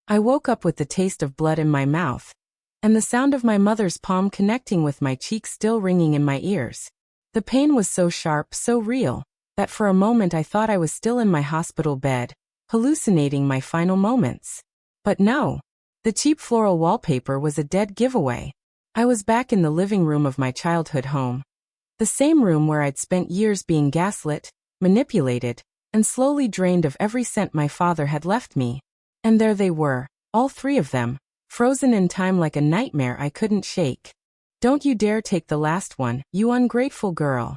I woke up with the taste of blood in my mouth, and the sound of my mother's palm connecting with my cheek still ringing in my ears. The pain was so sharp, so real, that for a moment I thought I was still in my hospital bed, hallucinating my final moments. But no. The cheap floral wallpaper was a dead giveaway. I was back in the living room of my childhood home. The same room where I'd spent years being gaslit, manipulated, and slowly drained of every cent my father had left me. And there they were, all three of them, frozen in time like a nightmare I couldn't shake. "Don't you dare take the last one, you ungrateful girl."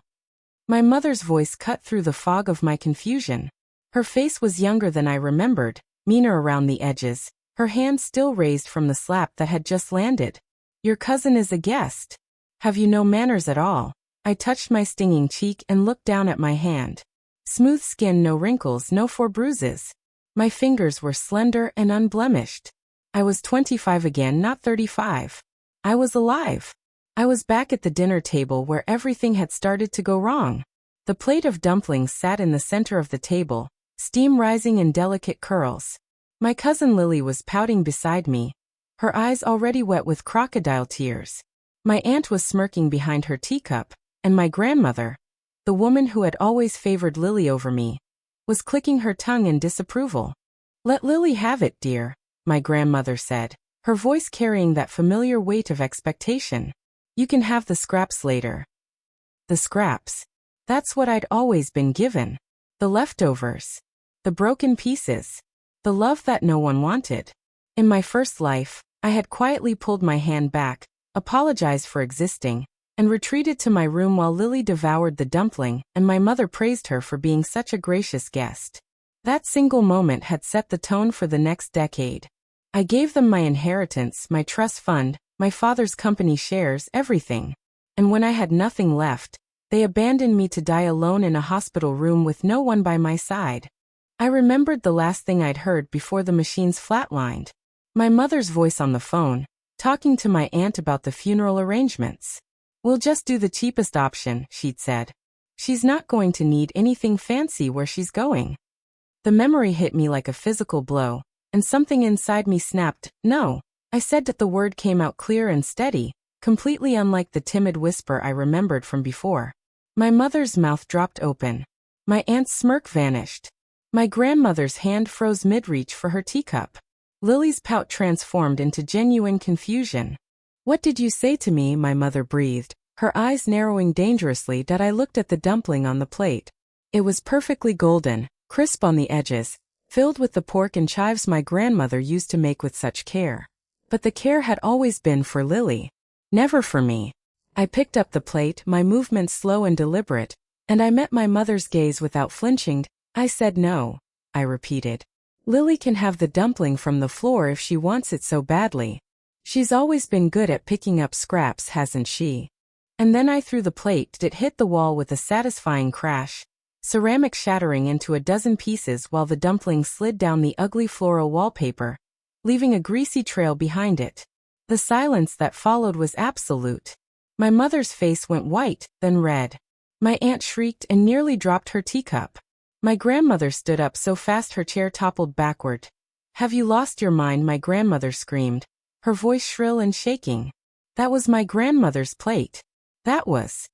My mother's voice cut through the fog of my confusion. Her face was younger than I remembered, meaner around the edges, her hand still raised from the slap that had just landed. "Your cousin is a guest. Have you no manners at all?" I touched my stinging cheek and looked down at my hand. Smooth skin, no wrinkles, no bruises. My fingers were slender and unblemished. I was 25 again, not 35. I was alive. I was back at the dinner table where everything had started to go wrong. The plate of dumplings sat in the center of the table, steam rising in delicate curls. My cousin Lily was pouting beside me, her eyes already wet with crocodile tears. My aunt was smirking behind her teacup, and my grandmother, the woman who had always favored Lily over me, was clicking her tongue in disapproval. "Let Lily have it, dear," my grandmother said, her voice carrying that familiar weight of expectation. "You can have the scraps later." The scraps. That's what I'd always been given. The leftovers. The broken pieces. The love that no one wanted. In my first life, I had quietly pulled my hand back, apologized for existing, and retreated to my room while Lily devoured the dumpling, and my mother praised her for being such a gracious guest. That single moment had set the tone for the next decade. I gave them my inheritance, my trust fund, my father's company shares, everything. And when I had nothing left, they abandoned me to die alone in a hospital room with no one by my side. I remembered the last thing I'd heard before the machines flatlined. My mother's voice on the phone, talking to my aunt about the funeral arrangements. "We'll just do the cheapest option," she'd said. "She's not going to need anything fancy where she's going." The memory hit me like a physical blow, and something inside me snapped. "No." I said that. The word came out clear and steady, completely unlike the timid whisper I remembered from before. My mother's mouth dropped open. My aunt's smirk vanished. My grandmother's hand froze mid-reach for her teacup. Lily's pout transformed into genuine confusion. "What did you say to me?" my mother breathed, her eyes narrowing dangerously. That I looked at the dumpling on the plate. It was perfectly golden, crisp on the edges, filled with the pork and chives my grandmother used to make with such care. But the care had always been for Lily, never for me. I picked up the plate, my movements slow and deliberate, and I met my mother's gaze without flinching. "I said no," I repeated. "Lily can have the dumpling from the floor if she wants it so badly. She's always been good at picking up scraps, hasn't she?" And then I threw the plate. It hit the wall with a satisfying crash, ceramic shattering into a dozen pieces while the dumpling slid down the ugly floral wallpaper, leaving a greasy trail behind it. The silence that followed was absolute. My mother's face went white, then red. My aunt shrieked and nearly dropped her teacup. My grandmother stood up so fast her chair toppled backward. "Have you lost your mind?" my grandmother screamed, her voice shrill and shaking. That was my grandmother's plate. That was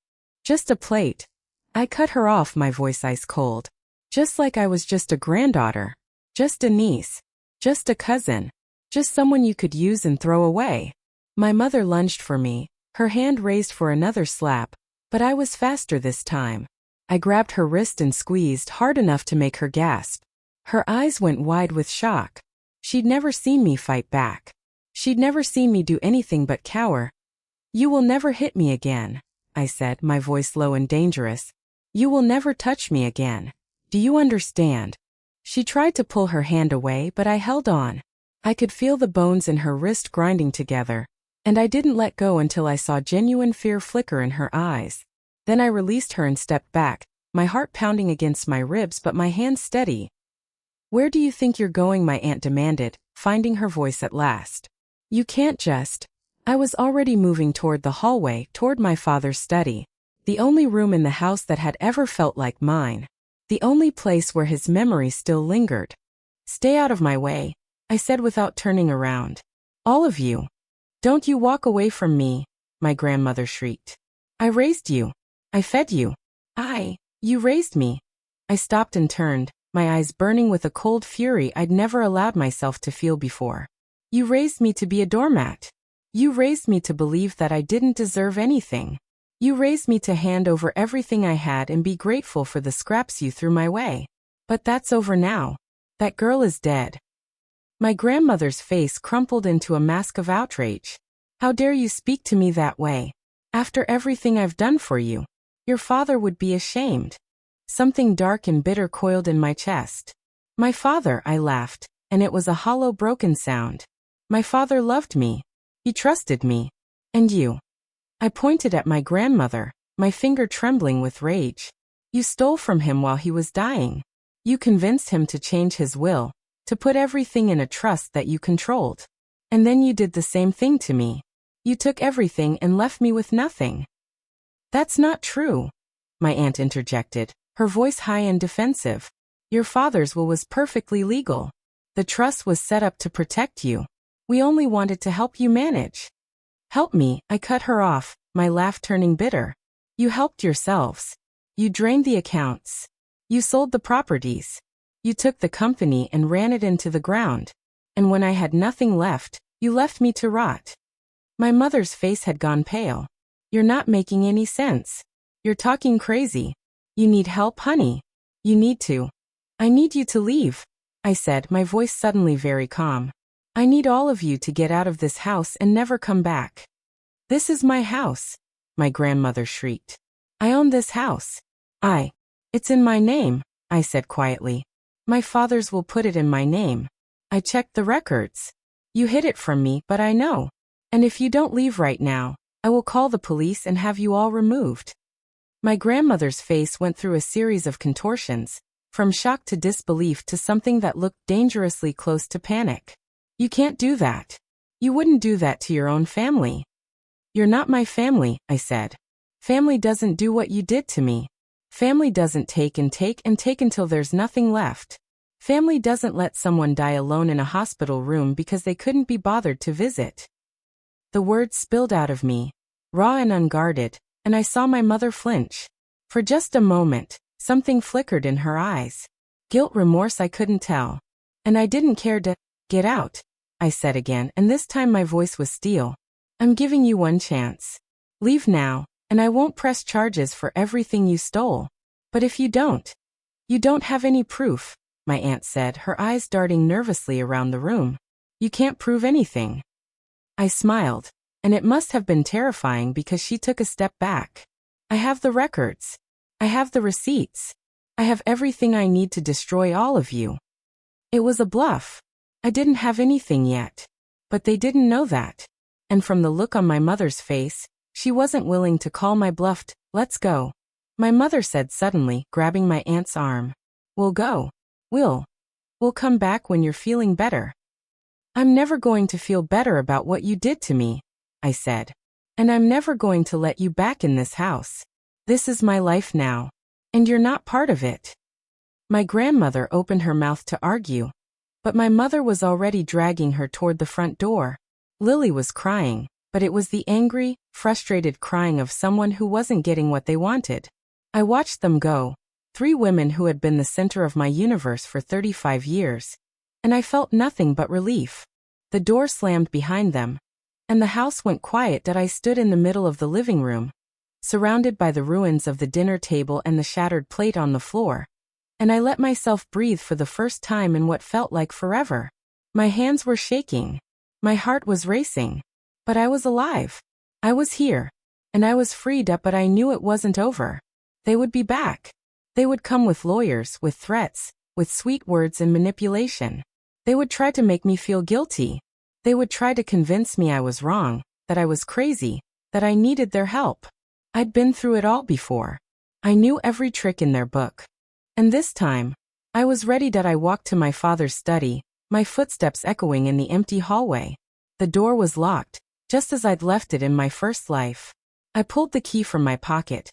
just a plate. I cut her off, my voice ice cold. Just like I was just a granddaughter. Just a niece. Just a cousin. Just someone you could use and throw away. My mother lunged for me, her hand raised for another slap, but I was faster this time. I grabbed her wrist and squeezed hard enough to make her gasp. Her eyes went wide with shock. She'd never seen me fight back. She'd never seen me do anything but cower. "You will never hit me again," I said, my voice low and dangerous. "You will never touch me again. Do you understand?" She tried to pull her hand away, but I held on. I could feel the bones in her wrist grinding together, and I didn't let go until I saw genuine fear flicker in her eyes. Then I released her and stepped back, my heart pounding against my ribs but my hands steady. "Where do you think you're going?" my aunt demanded, finding her voice at last. "You can't just..." I was already moving toward the hallway, toward my father's study, the only room in the house that had ever felt like mine, the only place where his memory still lingered. "Stay out of my way," I said without turning around. All of you. Don't you walk away from me, my grandmother shrieked. I raised you. I fed you. You raised me. I stopped and turned, my eyes burning with a cold fury I'd never allowed myself to feel before. You raised me to be a doormat. You raised me to believe that I didn't deserve anything. You raised me to hand over everything I had and be grateful for the scraps you threw my way. But that's over now. That girl is dead. My grandmother's face crumpled into a mask of outrage. How dare you speak to me that way? After everything I've done for you. Your father would be ashamed. Something dark and bitter coiled in my chest. My father, I laughed, and it was a hollow, broken sound. My father loved me. He trusted me. And you. I pointed at my grandmother, my finger trembling with rage. You stole from him while he was dying. You convinced him to change his will, to put everything in a trust that you controlled. And then you did the same thing to me. You took everything and left me with nothing. That's not true, my aunt interjected, her voice high and defensive. Your father's will was perfectly legal. The trust was set up to protect you. We only wanted to help you manage. Help me, I cut her off, my laugh turning bitter. You helped yourselves. You drained the accounts. You sold the properties. You took the company and ran it into the ground. And when I had nothing left, you left me to rot. My mother's face had gone pale. You're not making any sense. You're talking crazy. You need help, honey. You need to. I need you to leave, I said, my voice suddenly very calm. I need all of you to get out of this house and never come back. This is my house, my grandmother shrieked. I own this house. It's in my name, I said quietly. My father's will put it in my name. I checked the records. You hid it from me, but I know. And if you don't leave right now, I will call the police and have you all removed. My grandmother's face went through a series of contortions, from shock to disbelief to something that looked dangerously close to panic. You can't do that. You wouldn't do that to your own family. You're not my family, I said. Family doesn't do what you did to me. Family doesn't take and take and take until there's nothing left. Family doesn't let someone die alone in a hospital room because they couldn't be bothered to visit. The words spilled out of me, raw and unguarded, and I saw my mother flinch. For just a moment, something flickered in her eyes. Guilt, remorse, I couldn't tell. And I didn't care to get out, I said again, and this time my voice was steel. I'm giving you one chance. Leave now, and I won't press charges for everything you stole. But if you don't have any proof, my aunt said, her eyes darting nervously around the room. You can't prove anything. I smiled, and it must have been terrifying because she took a step back. I have the records. I have the receipts. I have everything I need to destroy all of you. It was a bluff. I didn't have anything yet. But they didn't know that. And from the look on my mother's face, she wasn't willing to call my bluff. Let's go, my mother said suddenly, grabbing my aunt's arm. We'll go. We'll come back when you're feeling better. I'm never going to feel better about what you did to me, I said. And I'm never going to let you back in this house. This is my life now. And you're not part of it. My grandmother opened her mouth to argue. But my mother was already dragging her toward the front door. Lily was crying, but it was the angry, frustrated crying of someone who wasn't getting what they wanted. I watched them go, 3 women who had been the center of my universe for 35 years. And I felt nothing but relief. The door slammed behind them, and the house went quiet. That I stood in the middle of the living room, surrounded by the ruins of the dinner table and the shattered plate on the floor. And I let myself breathe for the first time in what felt like forever. My hands were shaking. My heart was racing. But I was alive. I was here. And I was freed up, but I knew it wasn't over. They would be back. They would come with lawyers, with threats, with sweet words and manipulation. They would try to make me feel guilty. They would try to convince me I was wrong, that I was crazy, that I needed their help. I'd been through it all before. I knew every trick in their book. And this time, I was ready. That I walked to my father's study, my footsteps echoing in the empty hallway. The door was locked, just as I'd left it in my first life. I pulled the key from my pocket.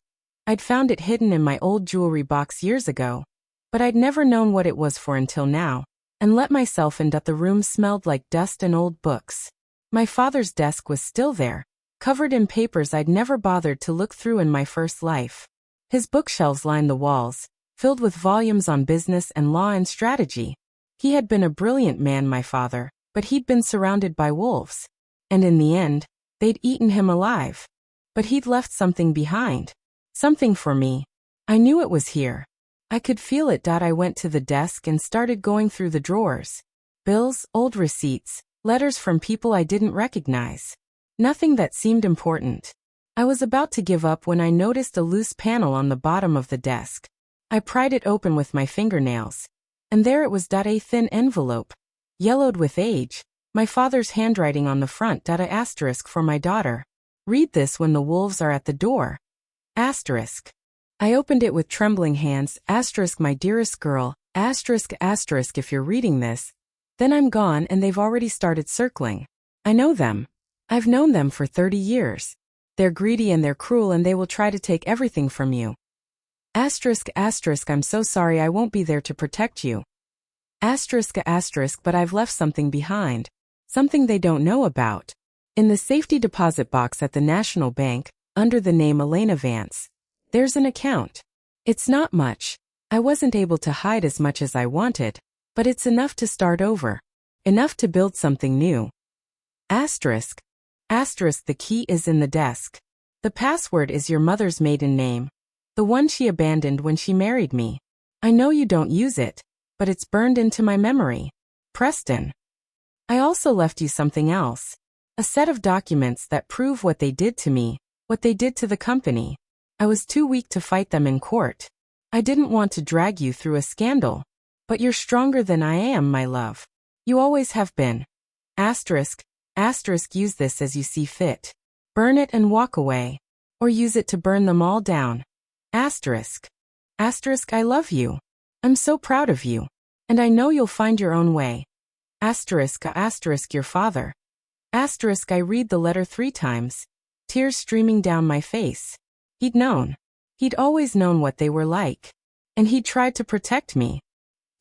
I'd found it hidden in my old jewelry box years ago, but I'd never known what it was for until now. and let myself in that the room smelled like dust and old books. My father's desk was still there, covered in papers I'd never bothered to look through in my first life. His bookshelves lined the walls, filled with volumes on business and law and strategy. He had been a brilliant man, my father, but he'd been surrounded by wolves. And in the end, they'd eaten him alive. But he'd left something behind. Something for me. I knew it was here. I could feel it. I went to the desk and started going through the drawers. Bills, old receipts, letters from people I didn't recognize. Nothing that seemed important. I was about to give up when I noticed a loose panel on the bottom of the desk. I pried it open with my fingernails. And there it was. A thin envelope. Yellowed with age. My father's handwriting on the front. Asterisk for my daughter. Read this when the wolves are at the door. Asterisk. I opened it with trembling hands. Asterisk, my dearest girl. Asterisk, asterisk, if you're reading this, then I'm gone and they've already started circling. I know them. I've known them for 30 years. They're greedy and they're cruel and they will try to take everything from you. Asterisk, asterisk, I'm so sorry I won't be there to protect you. Asterisk, asterisk, but I've left something behind. Something they don't know about. In the safety deposit box at the National Bank, under the name Elena Vance, there's an account. It's not much. I wasn't able to hide as much as I wanted, but it's enough to start over. Enough to build something new. Asterisk. Asterisk, the key is in the desk. The password is your mother's maiden name. The one she abandoned when she married me. I know you don't use it, but it's burned into my memory. Preston. I also left you something else. A set of documents that prove what they did to me, what they did to the company. I was too weak to fight them in court. I didn't want to drag you through a scandal. But you're stronger than I am, my love. You always have been. Asterisk, asterisk, use this as you see fit. Burn it and walk away. Or use it to burn them all down. Asterisk. Asterisk, I love you. I'm so proud of you. And I know you'll find your own way. Asterisk, asterisk, your father. Asterisk, I read the letter 3 times. Tears streaming down my face. He'd known. He'd always known what they were like. And he'd tried to protect me.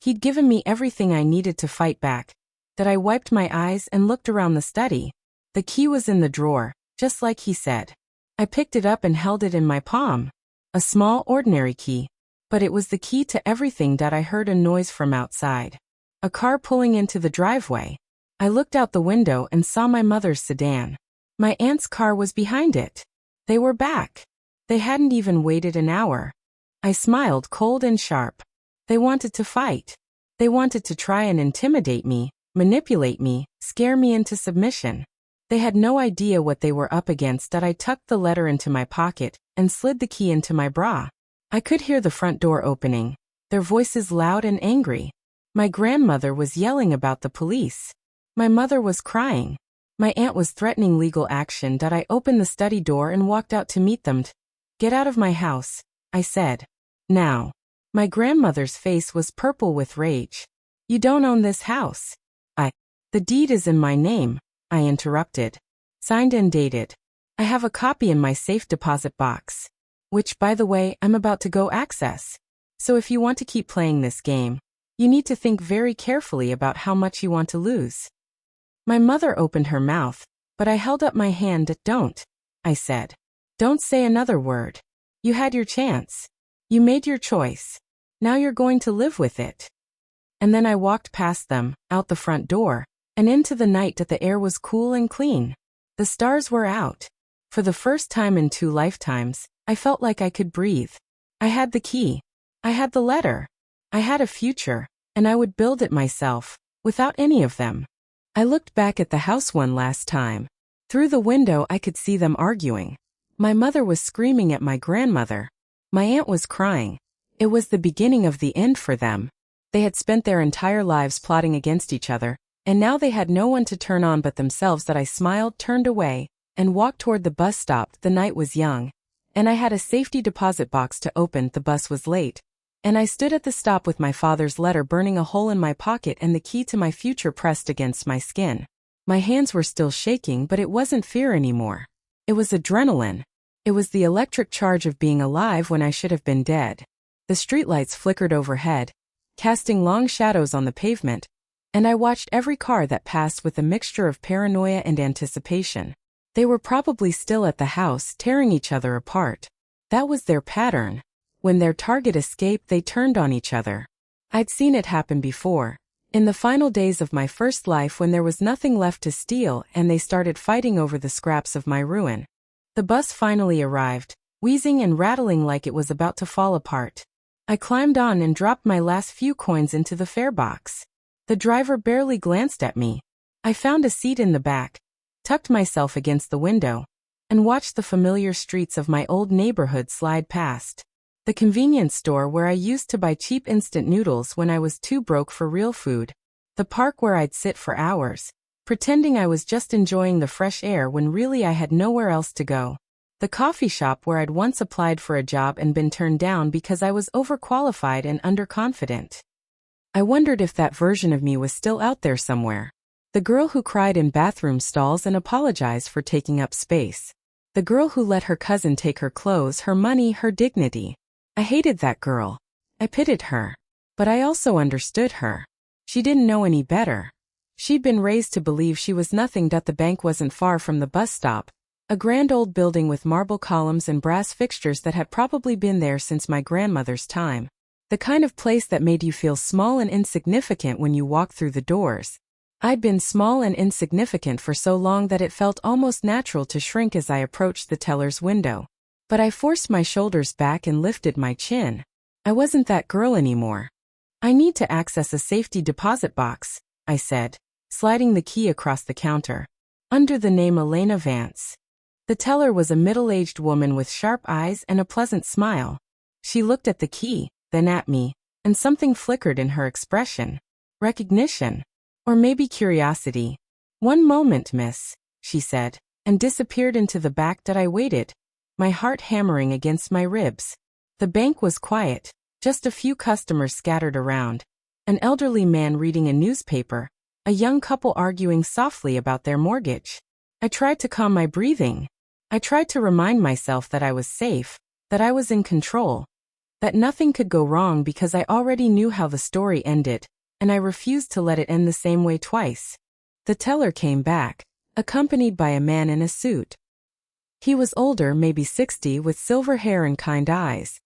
He'd given me everything I needed to fight back. That I wiped my eyes and looked around the study. The key was in the drawer, just like he said. I picked it up and held it in my palm. A small, ordinary key. But it was the key to everything. I heard a noise from outside. A car pulling into the driveway. I looked out the window and saw my mother's sedan. My aunt's car was behind it. They were back. They hadn't even waited an hour. I smiled, cold and sharp. They wanted to fight. They wanted to try and intimidate me, manipulate me, scare me into submission. They had no idea what they were up against. I tucked the letter into my pocket and slid the key into my bra. I could hear the front door opening, their voices loud and angry. My grandmother was yelling about the police. My mother was crying. My aunt was threatening legal action. I opened the study door and walked out to meet them. Get out of my house, I said. Now. My grandmother's face was purple with rage. You don't own this house. The deed is in my name, I interrupted. Signed and dated. I have a copy in my safe deposit box. Which, by the way, I'm about to go access. So if you want to keep playing this game, you need to think very carefully about how much you want to lose. My mother opened her mouth, but I held up my hand. Don't, I said. Don't say another word. You had your chance. You made your choice. Now you're going to live with it. And then I walked past them, out the front door, and into the night. The air was cool and clean. The stars were out. For the first time in 2 lifetimes, I felt like I could breathe. I had the key. I had the letter. I had a future, and I would build it myself, without any of them. I looked back at the house one last time. Through the window I could see them arguing. My mother was screaming at my grandmother. My aunt was crying. It was the beginning of the end for them. They had spent their entire lives plotting against each other, and now they had no one to turn on but themselves. I smiled, turned away, and walked toward the bus stop. The night was young, and I had a safety deposit box to open. The bus was late, and I stood at the stop with my father's letter burning a hole in my pocket and the key to my future pressed against my skin. My hands were still shaking, but it wasn't fear anymore. It was adrenaline. It was the electric charge of being alive when I should have been dead. The streetlights flickered overhead, casting long shadows on the pavement. and I watched every car that passed with a mixture of paranoia and anticipation. They were probably still at the house, tearing each other apart. That was their pattern. When their target escaped, they turned on each other. I'd seen it happen before. In the final days of my first life, when there was nothing left to steal and they started fighting over the scraps of my ruin. The bus finally arrived, wheezing and rattling like it was about to fall apart. I climbed on and dropped my last few coins into the fare box. The driver barely glanced at me. I found a seat in the back, tucked myself against the window, and watched the familiar streets of my old neighborhood slide past. The convenience store where I used to buy cheap instant noodles when I was too broke for real food. The park where I'd sit for hours, pretending I was just enjoying the fresh air when really I had nowhere else to go. The coffee shop where I'd once applied for a job and been turned down because I was overqualified and underconfident. I wondered if that version of me was still out there somewhere. The girl who cried in bathroom stalls and apologized for taking up space. The girl who let her cousin take her clothes, her money, her dignity. I hated that girl. I pitied her. But I also understood her. She didn't know any better. She'd been raised to believe she was nothing. The bank wasn't far from the bus stop. A grand old building with marble columns and brass fixtures that had probably been there since my grandmother's time. The kind of place that made you feel small and insignificant when you walked through the doors. I'd been small and insignificant for so long that it felt almost natural to shrink as I approached the teller's window. But I forced my shoulders back and lifted my chin. I wasn't that girl anymore. I need to access a safety deposit box, I said, sliding the key across the counter. Under the name Elena Vance. The teller was a middle-aged woman with sharp eyes and a pleasant smile. She looked at the key, then at me, and something flickered in her expression. Recognition. Or maybe curiosity. "One moment, miss," she said, and disappeared into the back. That I waited, my heart hammering against my ribs. The bank was quiet, just a few customers scattered around. An elderly man reading a newspaper, a young couple arguing softly about their mortgage. I tried to calm my breathing. I tried to remind myself that I was safe, that I was in control, that nothing could go wrong because I already knew how the story ended, and I refused to let it end the same way twice. The teller came back, accompanied by a man in a suit. He was older, maybe 60, with silver hair and kind eyes.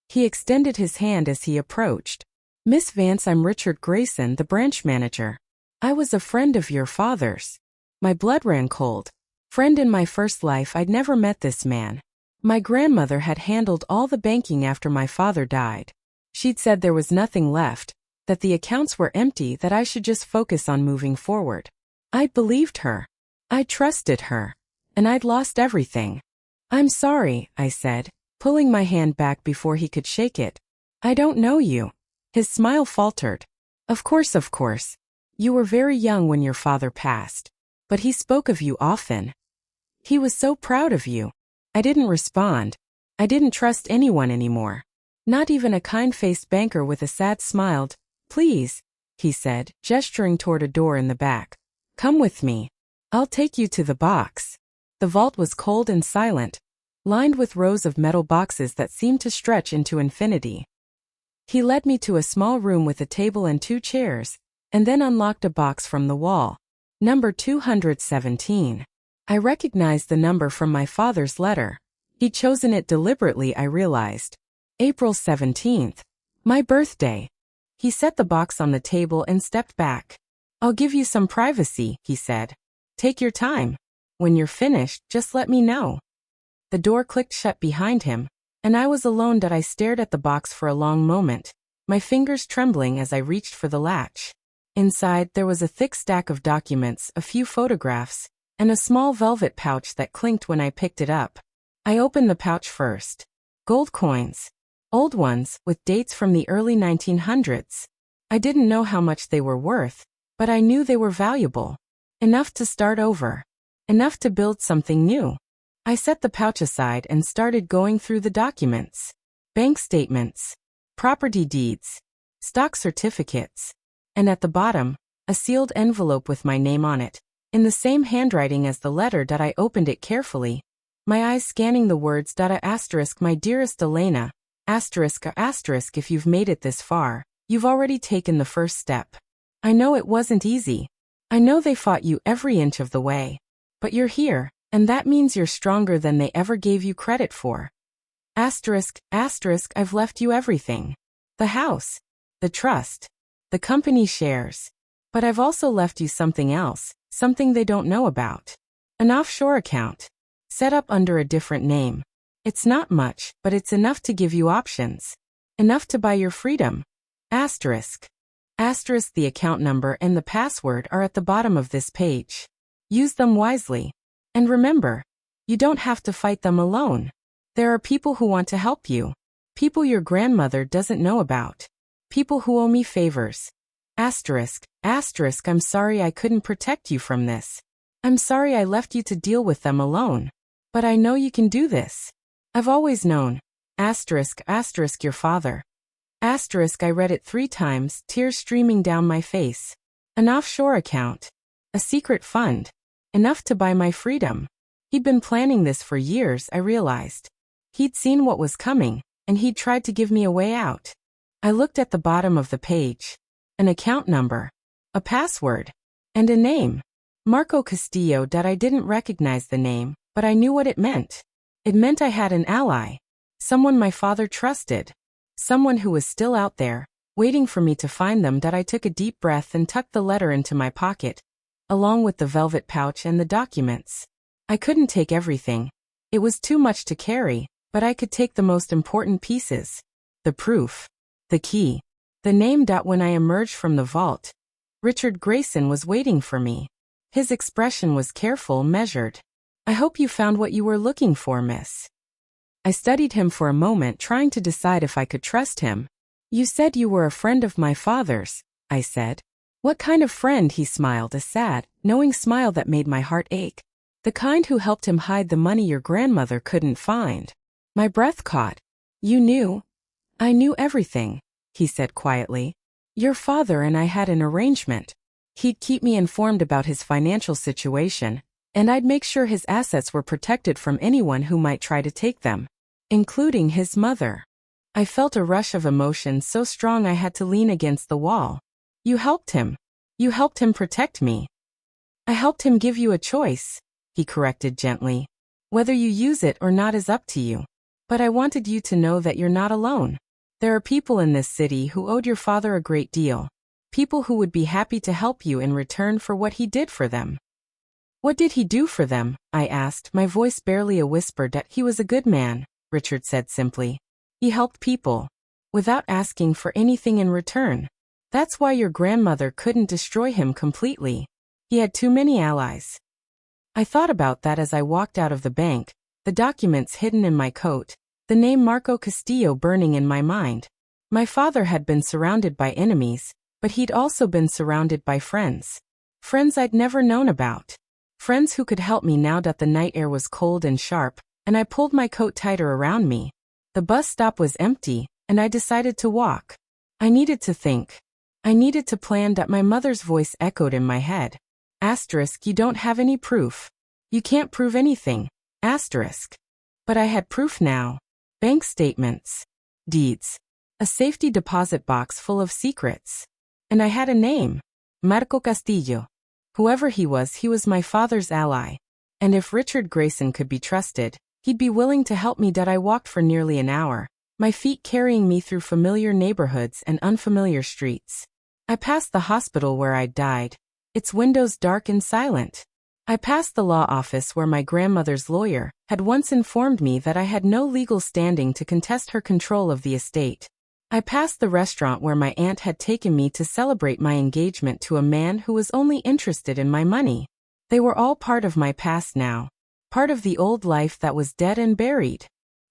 He extended his hand as he approached. "Miss Vance, I'm Richard Grayson, the branch manager. I was a friend of your father's." My blood ran cold. Friend in my first life. I'd never met this man. My grandmother had handled all the banking after my father died. She'd said there was nothing left, that the accounts were empty, that I should just focus on moving forward. I'd believed her. I trusted her. And I'd lost everything. "I'm sorry," I said, pulling my hand back before he could shake it. "I don't know you." His smile faltered. Of course. You were very young when your father passed. But he spoke of you often. He was so proud of you." I didn't respond. I didn't trust anyone anymore. Not even a kind-faced banker with a sad smile. "Please," he said, gesturing toward a door in the back. "Come with me. I'll take you to the box." The vault was cold and silent, lined with rows of metal boxes that seemed to stretch into infinity. He led me to a small room with a table and 2 chairs, and then unlocked a box from the wall. Number 217. I recognized the number from my father's letter. He'd chosen it deliberately, I realized. April 17th. My birthday. He set the box on the table and stepped back. "I'll give you some privacy," he said. "Take your time. When you're finished, just let me know." The door clicked shut behind him, and I was alone. That I stared at the box for a long moment, my fingers trembling as I reached for the latch. Inside, there was a thick stack of documents, a few photographs, and a small velvet pouch that clinked when I picked it up. I opened the pouch first. Gold coins. Old ones, with dates from the early 1900s. I didn't know how much they were worth, but I knew they were valuable. Enough to start over. Enough to build something new. I set the pouch aside and started going through the documents. Bank statements. Property deeds. Stock certificates. And at the bottom, a sealed envelope with my name on it, in the same handwriting as the letter. I opened it carefully, my eyes scanning the words. "My dearest Elena, ***, if you've made it this far, you've already taken the first step. I know it wasn't easy. I know they fought you every inch of the way. But you're here, and that means you're stronger than they ever gave you credit for. Asterisk, asterisk, I've left you everything. The house, the trust, the company shares. But I've also left you something else, something they don't know about. An offshore account. Set up under a different name. It's not much, but it's enough to give you options. Enough to buy your freedom. Asterisk. Asterisk, the account number and the password are at the bottom of this page. Use them wisely. And remember, you don't have to fight them alone. There are people who want to help you. People your grandmother doesn't know about. People who owe me favors. Asterisk, asterisk, I'm sorry I couldn't protect you from this. I'm sorry I left you to deal with them alone. But I know you can do this. I've always known. Asterisk, asterisk, your father. Asterisk, I read it 3 times, tears streaming down my face. An offshore account. A secret fund. Enough to buy my freedom. He'd been planning this for years, I realized. He'd seen what was coming, and he'd tried to give me a way out. I looked at the bottom of the page. An account number. A password. And a name. Marco Castillo. I didn't recognize the name, but I knew what it meant. It meant I had an ally. Someone my father trusted. Someone who was still out there, waiting for me to find them. I took a deep breath and tucked the letter into my pocket, along with the velvet pouch and the documents. I couldn't take everything. It was too much to carry, but I could take the most important pieces. The proof. The key. The name. When I emerged from the vault, Richard Grayson was waiting for me. His expression was careful, measured. I hope you found what you were looking for, miss. I studied him for a moment, trying to decide if I could trust him. You said you were a friend of my father's, I said. What kind of friend? He smiled, a sad, knowing smile that made my heart ache. The kind who helped him hide the money your grandmother couldn't find. My breath caught. You knew? I knew everything, he said quietly. Your father and I had an arrangement. He'd keep me informed about his financial situation, and I'd make sure his assets were protected from anyone who might try to take them, including his mother. I felt a rush of emotion so strong I had to lean against the wall. You helped him. You helped him protect me. I helped him give you a choice, he corrected gently. Whether you use it or not is up to you. But I wanted you to know that you're not alone. There are people in this city who owed your father a great deal. People who would be happy to help you in return for what he did for them. What did he do for them? I asked, my voice barely a whisper. He was a good man, Richard said simply. He helped people, without asking for anything in return. That's why your grandmother couldn't destroy him completely. He had too many allies. I thought about that as I walked out of the bank, the documents hidden in my coat, the name Marco Castillo burning in my mind. My father had been surrounded by enemies, but he'd also been surrounded by friends. Friends I'd never known about. Friends who could help me now that the night air was cold and sharp, and I pulled my coat tighter around me. The bus stop was empty, and I decided to walk. I needed to think. I needed to plan. My mother's voice echoed in my head. Asterisk, you don't have any proof. You can't prove anything. Asterisk. But I had proof now. Bank statements. Deeds. A safety deposit box full of secrets. And I had a name. Marco Castillo. Whoever he was my father's ally. And if Richard Grayson could be trusted, he'd be willing to help me. I walked for nearly an hour, my feet carrying me through familiar neighborhoods and unfamiliar streets. I passed the hospital where I'd died, its windows dark and silent. I passed the law office where my grandmother's lawyer had once informed me that I had no legal standing to contest her control of the estate. I passed the restaurant where my aunt had taken me to celebrate my engagement to a man who was only interested in my money. They were all part of my past now, part of the old life that was dead and buried.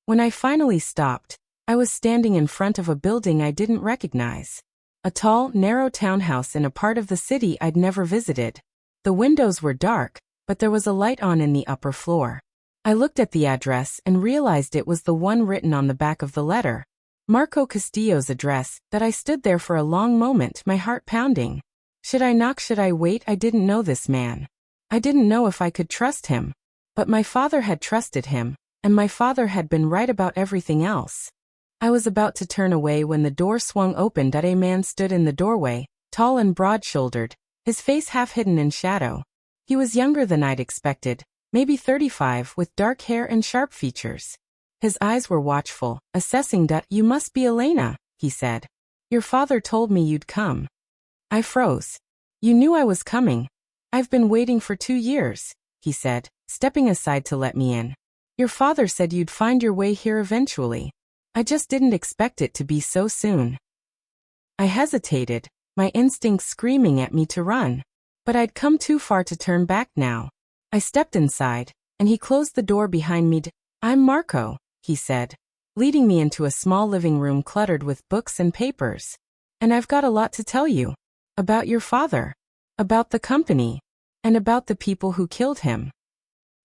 When I finally stopped, I was standing in front of a building I didn't recognize. A tall, narrow townhouse in a part of the city I'd never visited. The windows were dark, but there was a light on in the upper floor. I looked at the address and realized it was the one written on the back of the letter. Marco Castillo's address. I stood there for a long moment, my heart pounding. Should I knock? Should I wait? I didn't know this man. I didn't know if I could trust him. But my father had trusted him, and my father had been right about everything else. I was about to turn away when the door swung open. A man stood in the doorway, tall and broad-shouldered, his face half hidden in shadow. He was younger than I'd expected, maybe 35, with dark hair and sharp features. His eyes were watchful, assessing. "You must be Elena," he said. "Your father told me you'd come." I froze. "You knew I was coming." "I've been waiting for 2 years," he said, stepping aside to let me in. "Your father said you'd find your way here eventually. I just didn't expect it to be so soon." I hesitated, my instincts screaming at me to run. But I'd come too far to turn back now. I stepped inside, and he closed the door behind me. "I'm Marco," he said, leading me into a small living room cluttered with books and papers. "And I've got a lot to tell you. About your father. About the company. And about the people who killed him."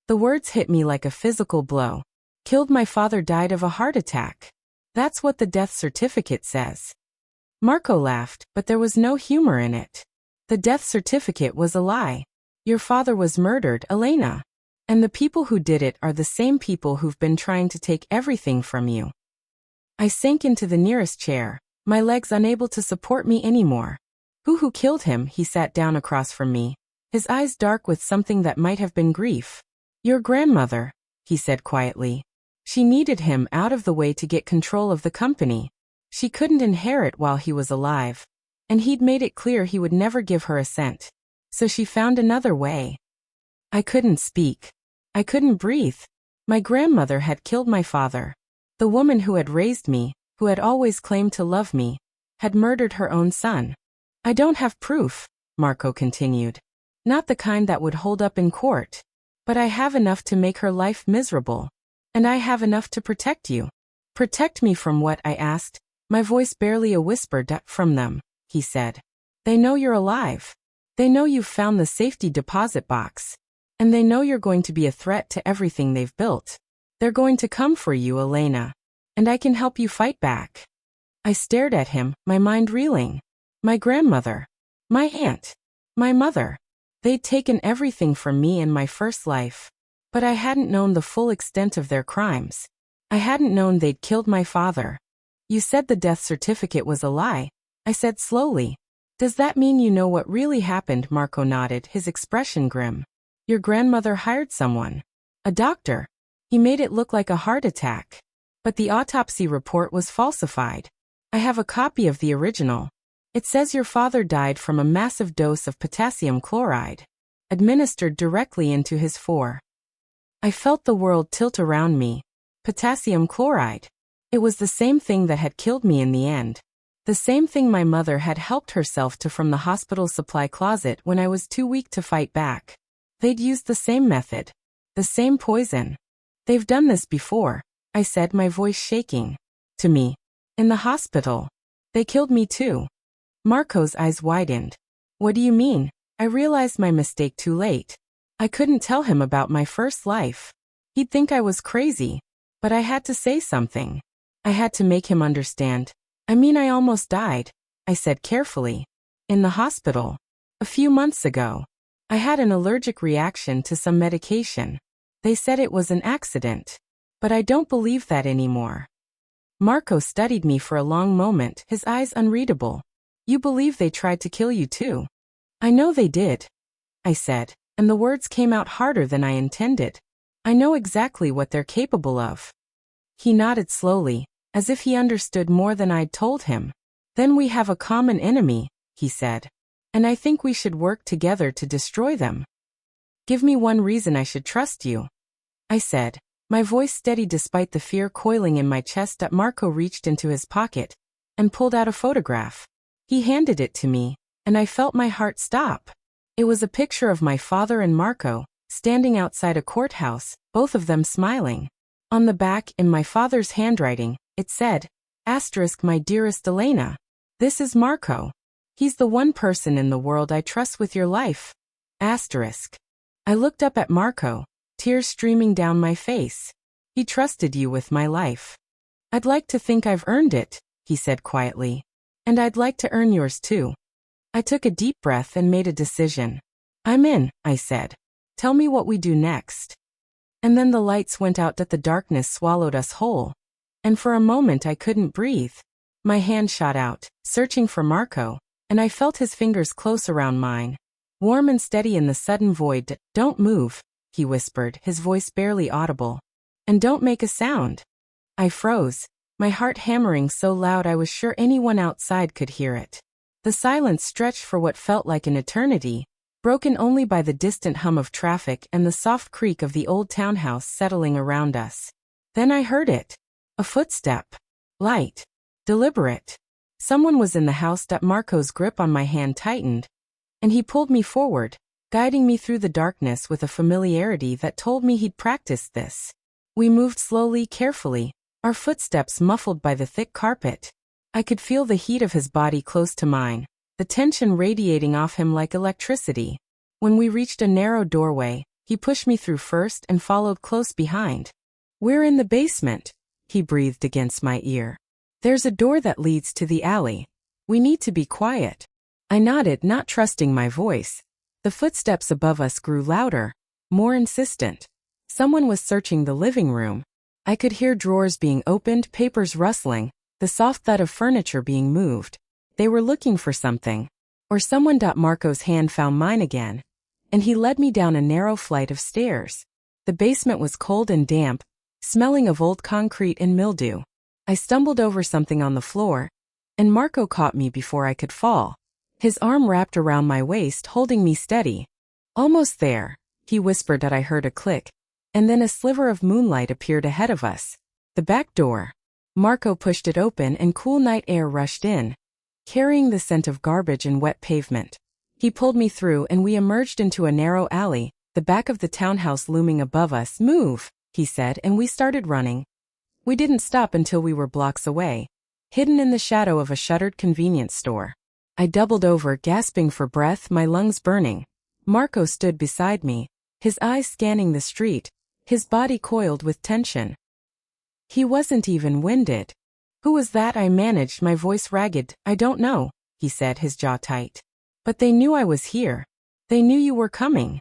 The words hit me like a physical blow. "Killed my father, died of a heart attack. That's what the death certificate says." Marco laughed, but there was no humor in it. "The death certificate was a lie. Your father was murdered, Elena. And the people who did it are the same people who've been trying to take everything from you." I sank into the nearest chair, my legs unable to support me anymore. Who killed him?" He sat down across from me, his eyes dark with something that might have been grief. "Your grandmother," he said quietly. "She needed him out of the way to get control of the company. She couldn't inherit while he was alive. And he'd made it clear he would never give her a cent. So she found another way." I couldn't speak. I couldn't breathe. My grandmother had killed my father. The woman who had raised me, who had always claimed to love me, had murdered her own son. "I don't have proof," Marco continued. "Not the kind that would hold up in court. But I have enough to make her life miserable. And I have enough to protect you." "Protect me from what?" I asked, my voice barely a whisper. "From them," he said. "They know you're alive. They know you've found the safety deposit box. And they know you're going to be a threat to everything they've built. They're going to come for you, Elena. And I can help you fight back." I stared at him, my mind reeling. My grandmother. My aunt. My mother. They'd taken everything from me in my first life. But I hadn't known the full extent of their crimes. I hadn't known they'd killed my father. "You said the death certificate was a lie," I said slowly. "Does that mean you know what really happened?" Marco nodded, his expression grim. "Your grandmother hired someone. A doctor. He made it look like a heart attack. But the autopsy report was falsified. I have a copy of the original. It says your father died from a massive dose of potassium chloride, administered directly into his fore." I felt the world tilt around me. Potassium chloride. It was the same thing that had killed me in the end. The same thing my mother had helped herself to from the hospital supply closet when I was too weak to fight back. They'd used the same method. The same poison. "They've done this before," I said, my voice shaking. "To me. In the hospital. They killed me too." Marco's eyes widened. "What do you mean?" I realized my mistake too late. I couldn't tell him about my first life. He'd think I was crazy. But I had to say something. I had to make him understand. "I mean, I almost died," I said carefully. "In the hospital. A few months ago. I had an allergic reaction to some medication. They said it was an accident. But I don't believe that anymore." Marco studied me for a long moment, his eyes unreadable. "You believe they tried to kill you too?" "I know they did," I said, and the words came out harder than I intended. "I know exactly what they're capable of." He nodded slowly, as if he understood more than I'd told him. "Then we have a common enemy," he said. "And I think we should work together to destroy them." "Give me one reason I should trust you," I said, my voice steady despite the fear coiling in my chest. Marco reached into his pocket and pulled out a photograph. He handed it to me, and I felt my heart stop. It was a picture of my father and Marco, standing outside a courthouse, both of them smiling. On the back, in my father's handwriting, it said, "My dearest Elena. This is Marco. He's the one person in the world I trust with your life." I looked up at Marco, tears streaming down my face. "He trusted you with my life." "I'd like to think I've earned it," he said quietly. "And I'd like to earn yours too." I took a deep breath and made a decision. "I'm in," I said. "Tell me what we do next." And then the lights went out. The darkness swallowed us whole. And for a moment I couldn't breathe. My hand shot out, searching for Marco, and I felt his fingers close around mine. Warm and steady in the sudden void. "Don't move," he whispered, his voice barely audible. "And don't make a sound." I froze, my heart hammering so loud I was sure anyone outside could hear it. The silence stretched for what felt like an eternity, broken only by the distant hum of traffic and the soft creak of the old townhouse settling around us. Then I heard it. A footstep. Light. Deliberate. Someone was in the house. Marco's grip on my hand tightened, and he pulled me forward, guiding me through the darkness with a familiarity that told me he'd practiced this. We moved slowly, carefully, our footsteps muffled by the thick carpet. I could feel the heat of his body close to mine, the tension radiating off him like electricity. When we reached a narrow doorway, he pushed me through first and followed close behind. "We're in the basement," he breathed against my ear. "There's a door that leads to the alley. We need to be quiet." I nodded, not trusting my voice. The footsteps above us grew louder, more insistent. Someone was searching the living room. I could hear drawers being opened, papers rustling, the soft thud of furniture being moved. They were looking for something. Or someone. Marco's hand found mine again, and he led me down a narrow flight of stairs. The basement was cold and damp, smelling of old concrete and mildew. I stumbled over something on the floor, and Marco caught me before I could fall. His arm wrapped around my waist, holding me steady. "Almost there," he whispered. I heard a click, and then a sliver of moonlight appeared ahead of us. The back door. Marco pushed it open and cool night air rushed in, carrying the scent of garbage and wet pavement. He pulled me through and we emerged into a narrow alley, the back of the townhouse looming above us. "Move," he said, and we started running. We didn't stop until we were blocks away, hidden in the shadow of a shuttered convenience store. I doubled over, gasping for breath, my lungs burning. Marco stood beside me, his eyes scanning the street, his body coiled with tension. He wasn't even winded. "Who was that?" I managed, my voice ragged. "I don't know," he said, his jaw tight. "But they knew I was here. They knew you were coming."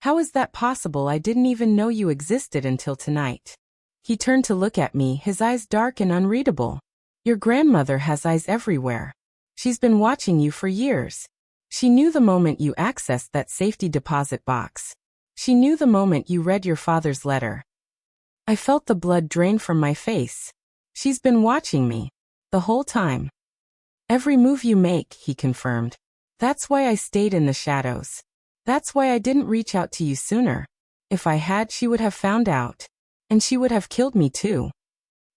"How is that possible? I didn't even know you existed until tonight." He turned to look at me, his eyes dark and unreadable. "Your grandmother has eyes everywhere. She's been watching you for years. She knew the moment you accessed that safety deposit box. She knew the moment you read your father's letter." I felt the blood drain from my face. "She's been watching me. The whole time. Every move you make," he confirmed. "That's why I stayed in the shadows. That's why I didn't reach out to you sooner. If I had, she would have found out. And she would have killed me too."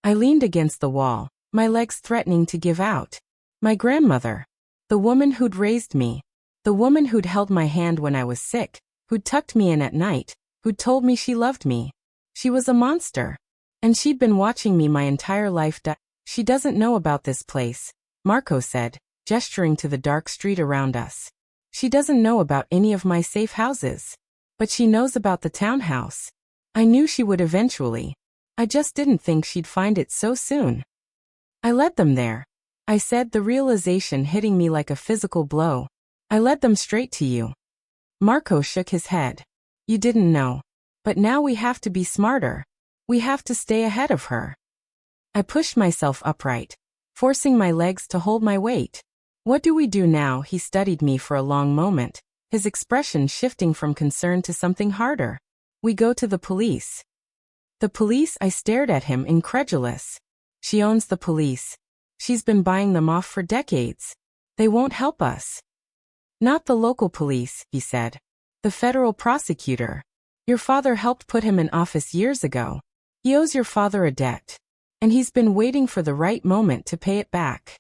I leaned against the wall, my legs threatening to give out. My grandmother. The woman who'd raised me. The woman who'd held my hand when I was sick, who'd tucked me in at night, who'd told me she loved me. She was a monster. And she'd been watching me my entire life. "She doesn't know about this place," Marco said, gesturing to the dark street around us. "She doesn't know about any of my safe houses. But she knows about the townhouse. I knew she would eventually. I just didn't think she'd find it so soon." "I led them there," I said, the realization hitting me like a physical blow. "I led them straight to you." Marco shook his head. "You didn't know. But now we have to be smarter. We have to stay ahead of her." I pushed myself upright, forcing my legs to hold my weight. "What do we do now?" He studied me for a long moment, his expression shifting from concern to something harder. "We go to the police." "The police?" I stared at him, incredulous. "She owns the police. She's been buying them off for decades. They won't help us." "Not the local police," he said. "The federal prosecutor. Your father helped put him in office years ago. He owes your father a debt. And he's been waiting for the right moment to pay it back."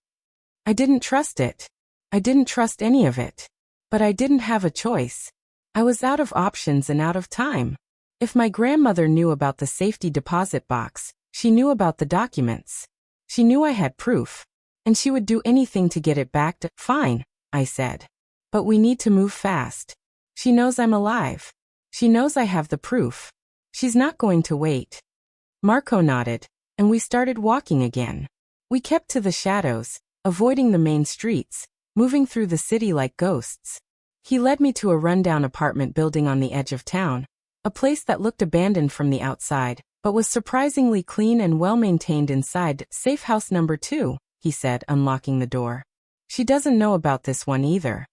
I didn't trust it. I didn't trust any of it. But I didn't have a choice. I was out of options and out of time. If my grandmother knew about the safety deposit box, she knew about the documents. She knew I had proof. And she would do anything to get it back. "Fine," I said. "But we need to move fast. She knows I'm alive. She knows I have the proof. She's not going to wait." Marco nodded, and we started walking again. We kept to the shadows, avoiding the main streets, moving through the city like ghosts. He led me to a rundown apartment building on the edge of town, a place that looked abandoned from the outside, but was surprisingly clean and well-maintained inside. "Safe house number 2, he said, unlocking the door. She doesn't know about this one either.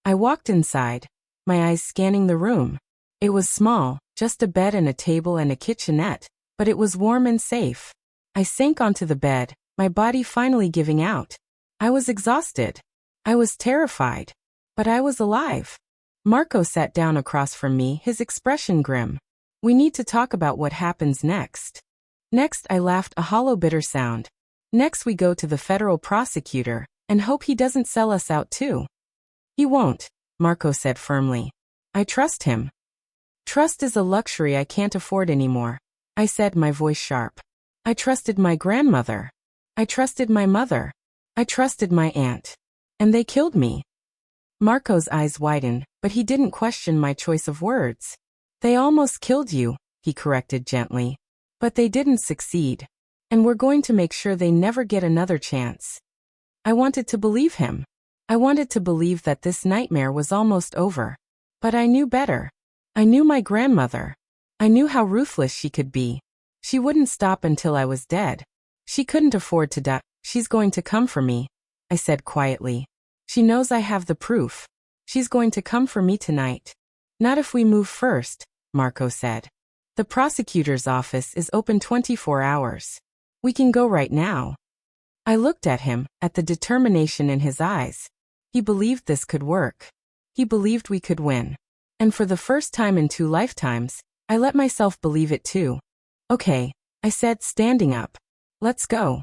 I walked inside, my eyes scanning the room. It was small, just a bed and a table and a kitchenette, but it was warm and safe. I sank onto the bed, my body finally giving out. I was exhausted. I was terrified. But I was alive. Marco sat down across from me, his expression grim. We need to talk about what happens next. Next, I laughed, a hollow bitter sound. Next we go to the federal prosecutor, and hope he doesn't sell us out too. He won't, Marco said firmly. I trust him. Trust is a luxury I can't afford anymore, I said, my voice sharp. I trusted my grandmother. I trusted my mother. I trusted my aunt. And they killed me. Marco's eyes widened, but he didn't question my choice of words. They almost killed you, he corrected gently. But they didn't succeed. And we're going to make sure they never get another chance. I wanted to believe him. I wanted to believe that this nightmare was almost over. But I knew better. I knew my grandmother. I knew how ruthless she could be. She wouldn't stop until I was dead. She couldn't afford to die. She's going to come for me, I said quietly. She knows I have the proof. She's going to come for me tonight. Not if we move first, Marco said. The prosecutor's office is open 24 hours. We can go right now. I looked at him, at the determination in his eyes. He believed this could work. He believed we could win. And for the first time in 2 lifetimes, I let myself believe it too. Okay, I said, standing up. Let's go.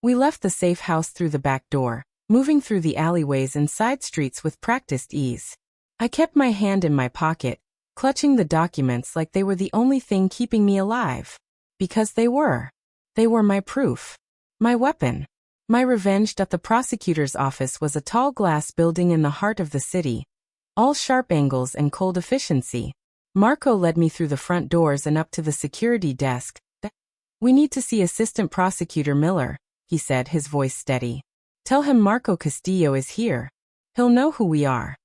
We left the safe house through the back door, moving through the alleyways and side streets with practiced ease. I kept my hand in my pocket, clutching the documents like they were the only thing keeping me alive. Because they were. They were my proof. My weapon. My revenge. The prosecutor's office was a tall glass building in the heart of the city. All sharp angles and cold efficiency. Marco led me through the front doors and up to the security desk. We need to see Assistant Prosecutor Miller, he said, his voice steady. Tell him Marco Castillo is here. He'll know who we are.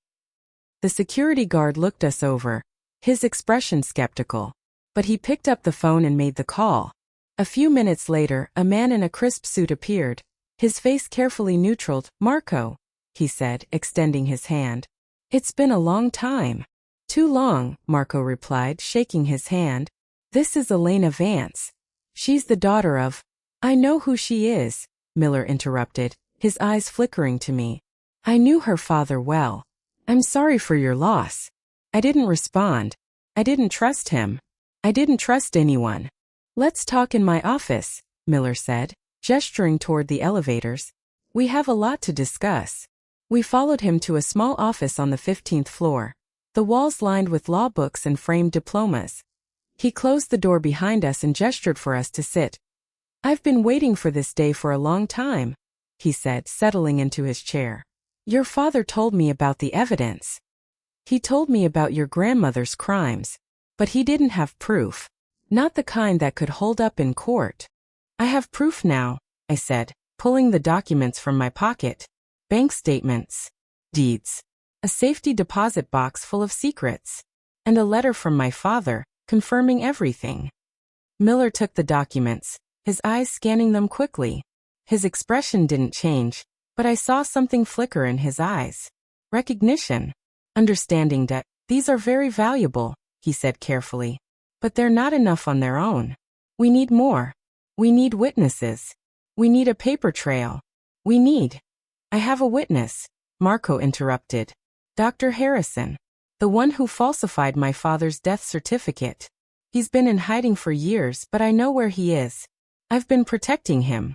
The security guard looked us over, his expression skeptical. But he picked up the phone and made the call. A few minutes later, a man in a crisp suit appeared, his face carefully neutraled. Marco, he said, extending his hand. It's been a long time. Too long, Marco replied, shaking his hand. This is Elena Vance. She's the daughter of... I know who she is, Miller interrupted, his eyes flickering to me. I knew her father well. I'm sorry for your loss. I didn't respond. I didn't trust him. I didn't trust anyone. Let's talk in my office, Miller said, gesturing toward the elevators. We have a lot to discuss. We followed him to a small office on the 15th floor, the walls lined with law books and framed diplomas. He closed the door behind us and gestured for us to sit. I've been waiting for this day for a long time, he said, settling into his chair. Your father told me about the evidence. He told me about your grandmother's crimes, but he didn't have proof. Not the kind that could hold up in court. I have proof now, I said, pulling the documents from my pocket. Bank statements, deeds, a safety deposit box full of secrets, and a letter from my father, confirming everything. Miller took the documents, his eyes scanning them quickly. His expression didn't change, but I saw something flicker in his eyes. Recognition. Understanding that these are very valuable, he said carefully. But they're not enough on their own. We need more. We need witnesses. We need a paper trail. I have a witness, Marco interrupted. Dr. Harrison. The one who falsified my father's death certificate. He's been in hiding for years, but I know where he is. I've been protecting him.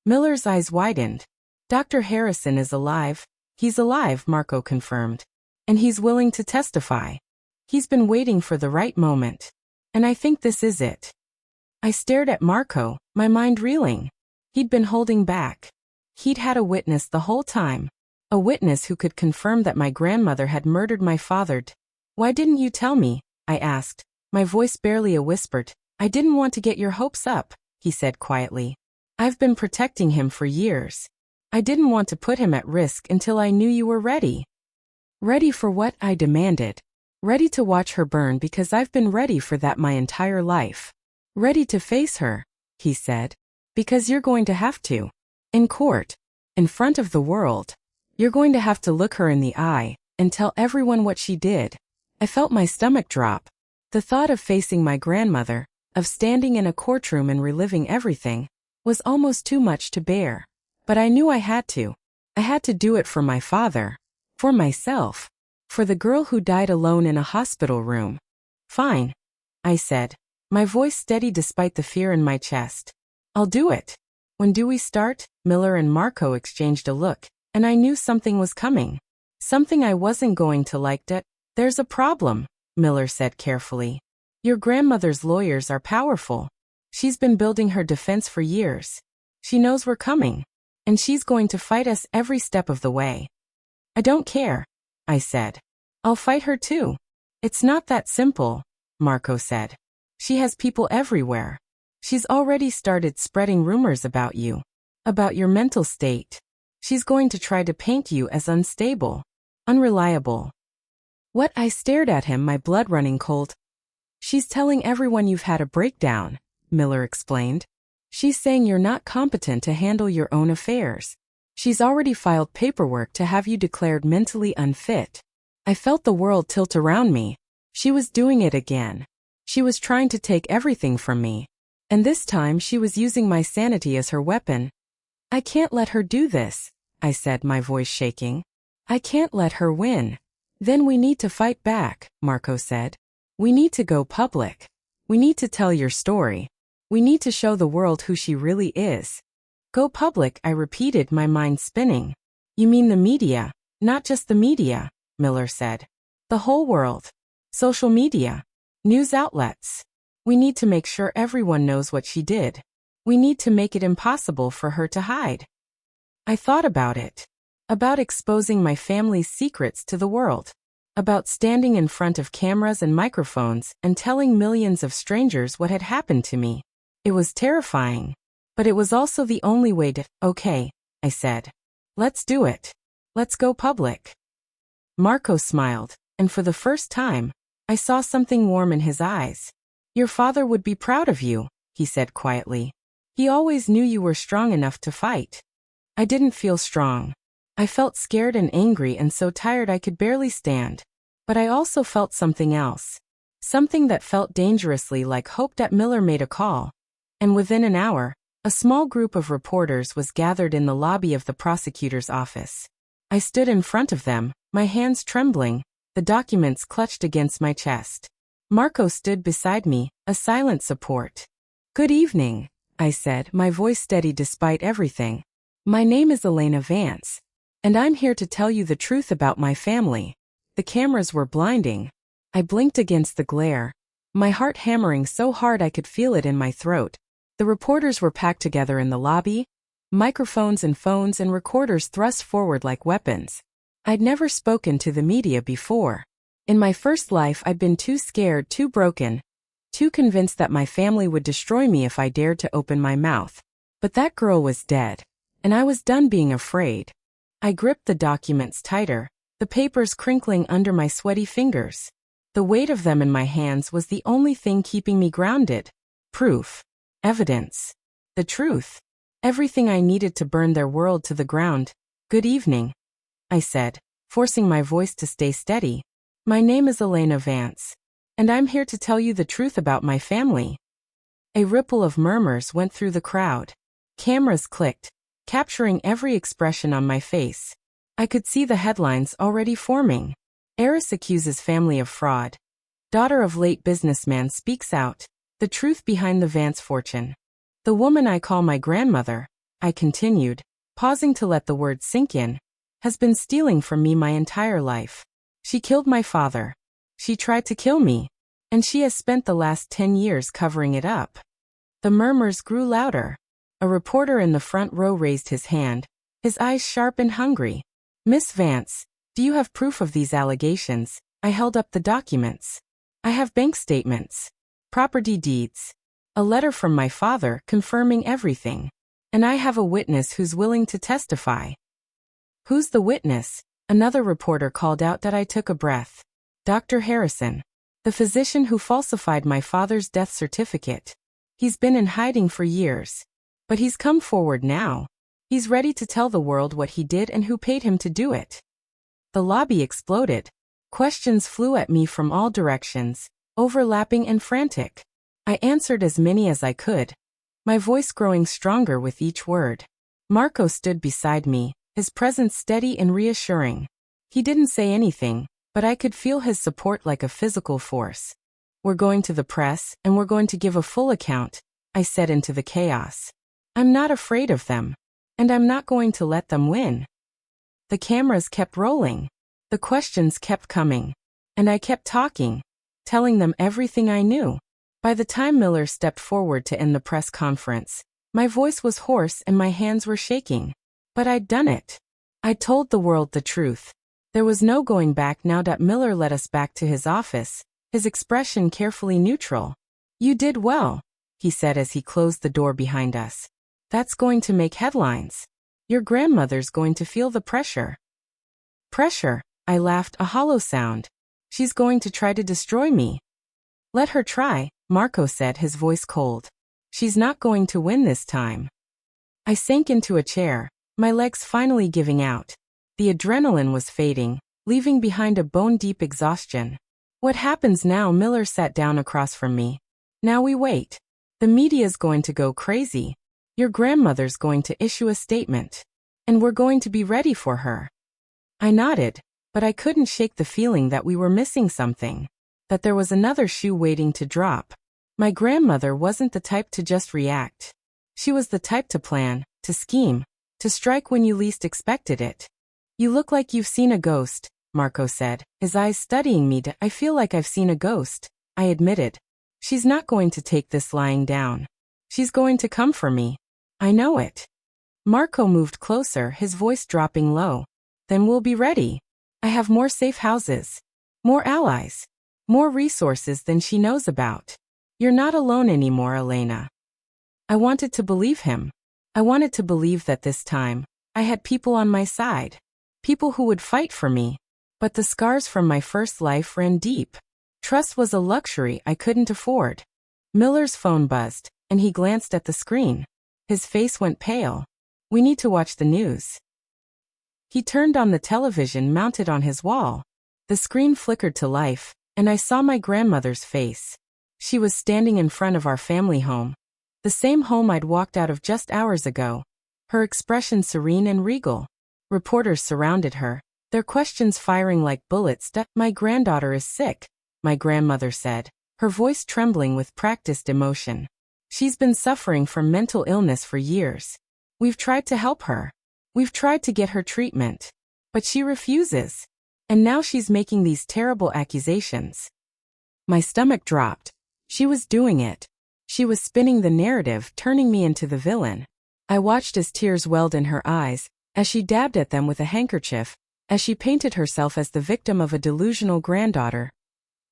Miller's eyes widened. Dr. Harrison is alive. He's alive, Marco confirmed. And he's willing to testify. He's been waiting for the right moment. And I think this is it. I stared at Marco, my mind reeling. He'd been holding back. He'd had a witness the whole time. A witness who could confirm that my grandmother had murdered my father. Why didn't you tell me? I asked, my voice barely a whisper. I didn't want to get your hopes up, he said quietly. I've been protecting him for years. I didn't want to put him at risk until I knew you were ready. Ready for what? I demanded. Ready to watch her burn because I've been ready for that my entire life. Ready to face her, he said. Because you're going to have to. In court. In front of the world. You're going to have to look her in the eye and tell everyone what she did. I felt my stomach drop. The thought of facing my grandmother, of standing in a courtroom and reliving everything, was almost too much to bear. But I knew I had to. I had to do it for my father. For myself. For the girl who died alone in a hospital room. Fine, I said, my voice steady despite the fear in my chest. I'll do it. When do we start? Miller and Marco exchanged a look, and I knew something was coming. Something I wasn't going to like. There's a problem, Miller said carefully. Your grandmother's lawyers are powerful. She's been building her defense for years. She knows we're coming, and she's going to fight us every step of the way. I don't care, I said. I'll fight her too. It's not that simple, Marco said. She has people everywhere. She's already started spreading rumors about you, about your mental state. She's going to try to paint you as unstable, unreliable. What? I stared at him, my blood running cold. She's telling everyone you've had a breakdown, Miller explained. She's saying you're not competent to handle your own affairs. She's already filed paperwork to have you declared mentally unfit. I felt the world tilt around me. She was doing it again. She was trying to take everything from me. And this time she was using my sanity as her weapon. I can't let her do this, I said, my voice shaking. I can't let her win. Then we need to fight back, Marco said. We need to go public. We need to tell your story. We need to show the world who she really is. Go public, I repeated, my mind spinning. You mean the media? Not just the media, Miller said. The whole world. Social media. News outlets. We need to make sure everyone knows what she did. We need to make it impossible for her to hide. I thought about it. About exposing my family's secrets to the world. About standing in front of cameras and microphones and telling millions of strangers what had happened to me. It was terrifying. But it was also the only way to. Okay, I said. Let's do it. Let's go public. Marco smiled, and for the first time, I saw something warm in his eyes. Your father would be proud of you, he said quietly. He always knew you were strong enough to fight. I didn't feel strong. I felt scared and angry and so tired I could barely stand. But I also felt something else. Something that felt dangerously like hope. Miller made a call. And within an hour, a small group of reporters was gathered in the lobby of the prosecutor's office. I stood in front of them, my hands trembling, the documents clutched against my chest. Marco stood beside me, a silent support. Good evening, I said, my voice steady despite everything. My name is Elena Vance. And I'm here to tell you the truth about my family. The cameras were blinding. I blinked against the glare, my heart hammering so hard I could feel it in my throat. The reporters were packed together in the lobby, microphones and phones and recorders thrust forward like weapons. I'd never spoken to the media before. In my first life I'd been too scared, too broken, too convinced that my family would destroy me if I dared to open my mouth. But that girl was dead, and I was done being afraid. I gripped the documents tighter, the papers crinkling under my sweaty fingers. The weight of them in my hands was the only thing keeping me grounded. Proof. Evidence. The truth. Everything I needed to burn their world to the ground. Good evening, I said, forcing my voice to stay steady. My name is Elena Vance, and I'm here to tell you the truth about my family. A ripple of murmurs went through the crowd. Cameras clicked, capturing every expression on my face. I could see the headlines already forming. Heiress accuses family of fraud. Daughter of late businessman speaks out. The truth behind the Vance fortune. The woman I call my grandmother, I continued, pausing to let the words sink in, has been stealing from me my entire life. She killed my father. She tried to kill me. And she has spent the last 10 years covering it up. The murmurs grew louder. A reporter in the front row raised his hand, his eyes sharp and hungry. Miss Vance, do you have proof of these allegations? I held up the documents. I have bank statements, property deeds, a letter from my father confirming everything. And I have a witness who's willing to testify. Who's the witness? Another reporter called out. I took a breath. Dr. Harrison, the physician who falsified my father's death certificate. He's been in hiding for years. But he's come forward now. He's ready to tell the world what he did and who paid him to do it. The lobby exploded. Questions flew at me from all directions, overlapping and frantic. I answered as many as I could, my voice growing stronger with each word. Marco stood beside me, his presence steady and reassuring. He didn't say anything, but I could feel his support like a physical force. We're going to the press, and we're going to give a full account, I said into the chaos. I'm not afraid of them. And I'm not going to let them win. The cameras kept rolling. The questions kept coming. And I kept talking, telling them everything I knew. By the time Miller stepped forward to end the press conference, my voice was hoarse and my hands were shaking. But I'd done it. I told the world the truth. There was no going back now that Miller led us back to his office, his expression carefully neutral. You did well, he said as he closed the door behind us. That's going to make headlines. Your grandmother's going to feel the pressure. Pressure, I laughed, a hollow sound. She's going to try to destroy me. Let her try, Marco said, his voice cold. She's not going to win this time. I sank into a chair, my legs finally giving out. The adrenaline was fading, leaving behind a bone-deep exhaustion. What happens now? Miller sat down across from me. Now we wait. The media's going to go crazy. Your grandmother's going to issue a statement. And we're going to be ready for her. I nodded, but I couldn't shake the feeling that we were missing something. That there was another shoe waiting to drop. My grandmother wasn't the type to just react. She was the type to plan, to scheme, to strike when you least expected it. You look like you've seen a ghost, Marco said, his eyes studying me. I feel like I've seen a ghost, I admitted. She's not going to take this lying down. She's going to come for me. I know it. Marco moved closer, his voice dropping low. Then we'll be ready. I have more safe houses. More allies. More resources than she knows about. You're not alone anymore, Elena. I wanted to believe him. I wanted to believe that this time, I had people on my side. People who would fight for me. But the scars from my first life ran deep. Trust was a luxury I couldn't afford. Miller's phone buzzed, and he glanced at the screen. His face went pale. We need to watch the news. He turned on the television mounted on his wall. The screen flickered to life, and I saw my grandmother's face. She was standing in front of our family home. The same home I'd walked out of just hours ago. Her expression serene and regal. Reporters surrounded her, their questions firing like bullets. My granddaughter is sick, my grandmother said, her voice trembling with practiced emotion. She's been suffering from mental illness for years. We've tried to help her. We've tried to get her treatment. But she refuses. And now she's making these terrible accusations. My stomach dropped. She was doing it. She was spinning the narrative, turning me into the villain. I watched as tears welled in her eyes, as she dabbed at them with a handkerchief, as she painted herself as the victim of a delusional granddaughter.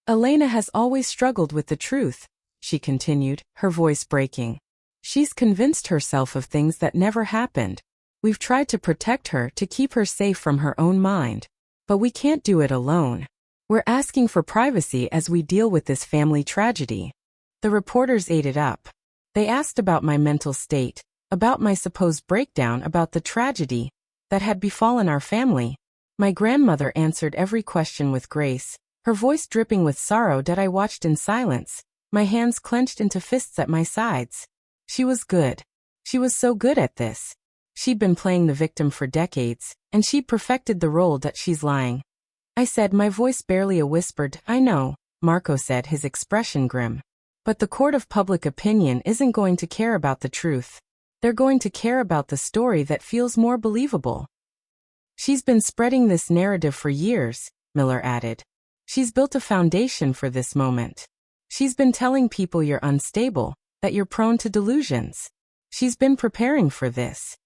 Elena has always struggled with the truth, she continued, her voice breaking. She's convinced herself of things that never happened. We've tried to protect her, to keep her safe from her own mind. But we can't do it alone. We're asking for privacy as we deal with this family tragedy. The reporters ate it up. They asked about my mental state, about my supposed breakdown, about the tragedy that had befallen our family. My grandmother answered every question with grace, her voice dripping with sorrow that I watched in silence, my hands clenched into fists at my sides. She was good. She was so good at this. She'd been playing the victim for decades, and she'd perfected the role that she's lying. I said, my voice barely a whispered. I know, Marco said, his expression grim. But the court of public opinion isn't going to care about the truth. They're going to care about the story that feels more believable. She's been spreading this narrative for years, Miller added. She's built a foundation for this moment. She's been telling people you're unstable, that you're prone to delusions. She's been preparing for this.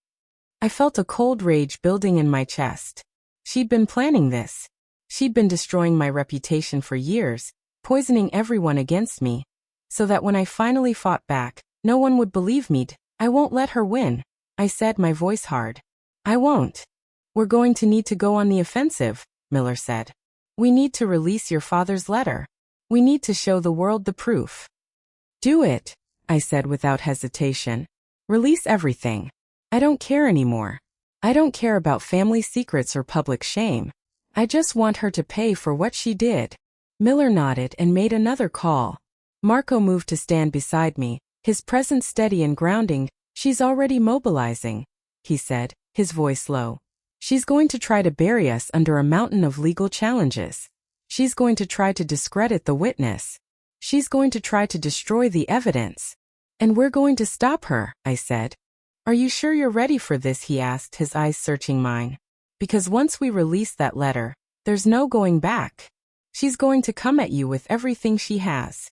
I felt a cold rage building in my chest. She'd been planning this. She'd been destroying my reputation for years, poisoning everyone against me, so that when I finally fought back, no one would believe me. I won't let her win, I said, my voice hard. I won't. We're going to need to go on the offensive, Miller said. We need to release your father's letter. We need to show the world the proof. Do it, I said without hesitation. Release everything. I don't care anymore. I don't care about family secrets or public shame. I just want her to pay for what she did. Miller nodded and made another call. Marco moved to stand beside me, his presence steady and grounding. She's already mobilizing, he said, his voice low. She's going to try to bury us under a mountain of legal challenges. She's going to try to discredit the witness. She's going to try to destroy the evidence. And we're going to stop her, I said. Are you sure you're ready for this? He asked, his eyes searching mine. Because once we release that letter, there's no going back. She's going to come at you with everything she has.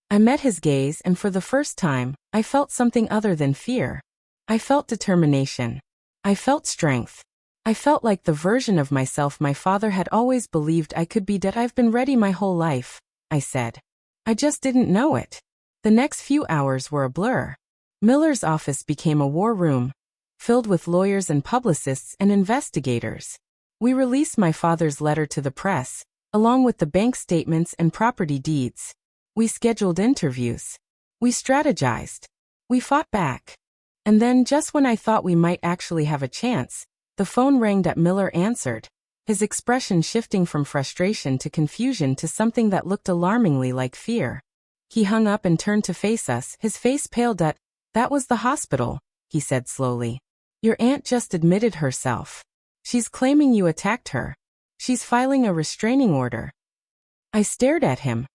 I met his gaze, and for the first time, I felt something other than fear. I felt determination. I felt strength. I felt like the version of myself my father had always believed I could be. That I've been ready my whole life, I said. I just didn't know it. The next few hours were a blur. Miller's office became a war room, filled with lawyers and publicists and investigators. We released my father's letter to the press, along with the bank statements and property deeds. We scheduled interviews. We strategized. We fought back. And then, just when I thought we might actually have a chance, the phone rang. Miller answered, his expression shifting from frustration to confusion to something that looked alarmingly like fear. He hung up and turned to face us, his face pale. That was the hospital, he said slowly. Your aunt just admitted herself. She's claiming you attacked her. She's filing a restraining order. I stared at him,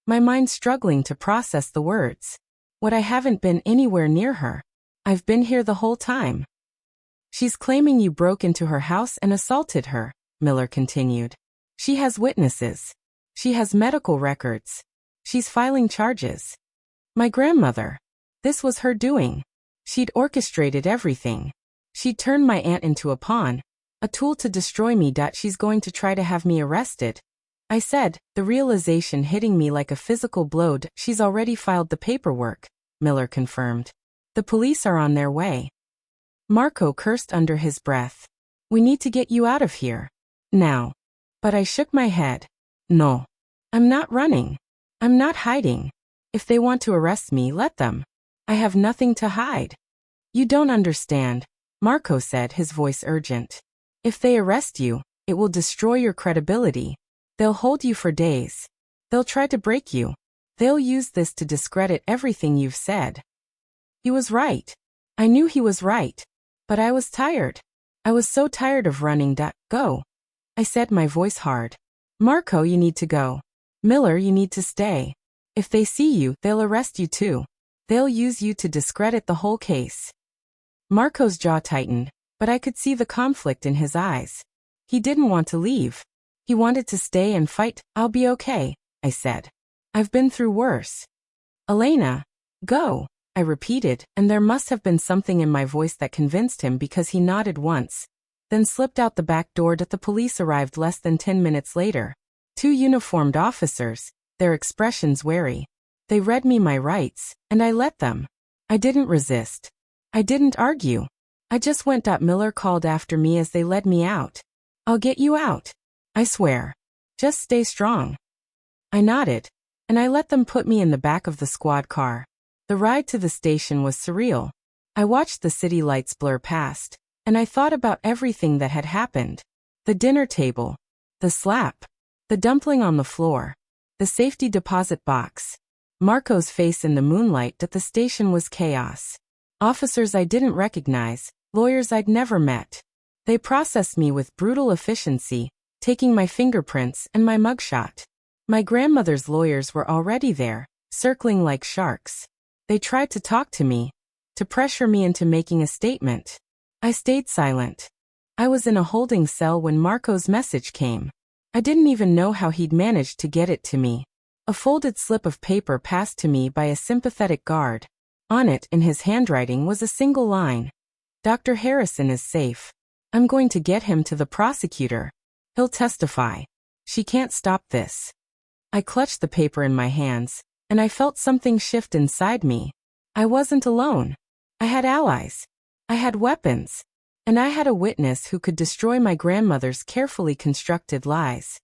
my mind struggling to process the words. What? I haven't been anywhere near her. I've been here the whole time. She's claiming you broke into her house and assaulted her, Miller continued. She has witnesses. She has medical records. She's filing charges. My grandmother. This was her doing. She'd orchestrated everything. She'd turned my aunt into a pawn, a tool to destroy me. She's going to try to have me arrested, I said, the realization hitting me like a physical blow. She's already filed the paperwork, Miller confirmed. The police are on their way. Marco cursed under his breath. We need to get you out of here. Now. But I shook my head. No. I'm not running. I'm not hiding. If they want to arrest me, let them. I have nothing to hide. You don't understand, Marco said, his voice urgent. If they arrest you, it will destroy your credibility. They'll hold you for days. They'll try to break you. They'll use this to discredit everything you've said. He was right. I knew he was right. But I was tired. I was so tired of running. Go. I said, my voice hard. Marco, you need to go. Miller, you need to stay. If they see you, they'll arrest you too. They'll use you to discredit the whole case. Marco's jaw tightened, but I could see the conflict in his eyes. He didn't want to leave. He wanted to stay and fight. I'll be okay, I said. I've been through worse. Elena, go, I repeated, and there must have been something in my voice that convinced him because he nodded once, then slipped out the back door. The police arrived less than 10 minutes later. 2 uniformed officers, their expressions wary. They read me my rights, and I let them. I didn't resist. I didn't argue. I just went. Miller called after me as they led me out. I'll get you out. I swear. Just stay strong. I nodded, and I let them put me in the back of the squad car. The ride to the station was surreal. I watched the city lights blur past, and I thought about everything that had happened. The dinner table. The slap. The dumpling on the floor. The safety deposit box. Marco's face in the moonlight. At the station was chaos. Officers I didn't recognize, lawyers I'd never met. They processed me with brutal efficiency, taking my fingerprints and my mugshot. My grandmother's lawyers were already there, circling like sharks. They tried to talk to me, to pressure me into making a statement. I stayed silent. I was in a holding cell when Marco's message came. I didn't even know how he'd managed to get it to me. A folded slip of paper passed to me by a sympathetic guard. On it, in his handwriting, was a single line. Dr. Harrison is safe. I'm going to get him to the prosecutor. He'll testify. She can't stop this. I clutched the paper in my hands, and I felt something shift inside me. I wasn't alone. I had allies. I had weapons. And I had a witness who could destroy my grandmother's carefully constructed lies.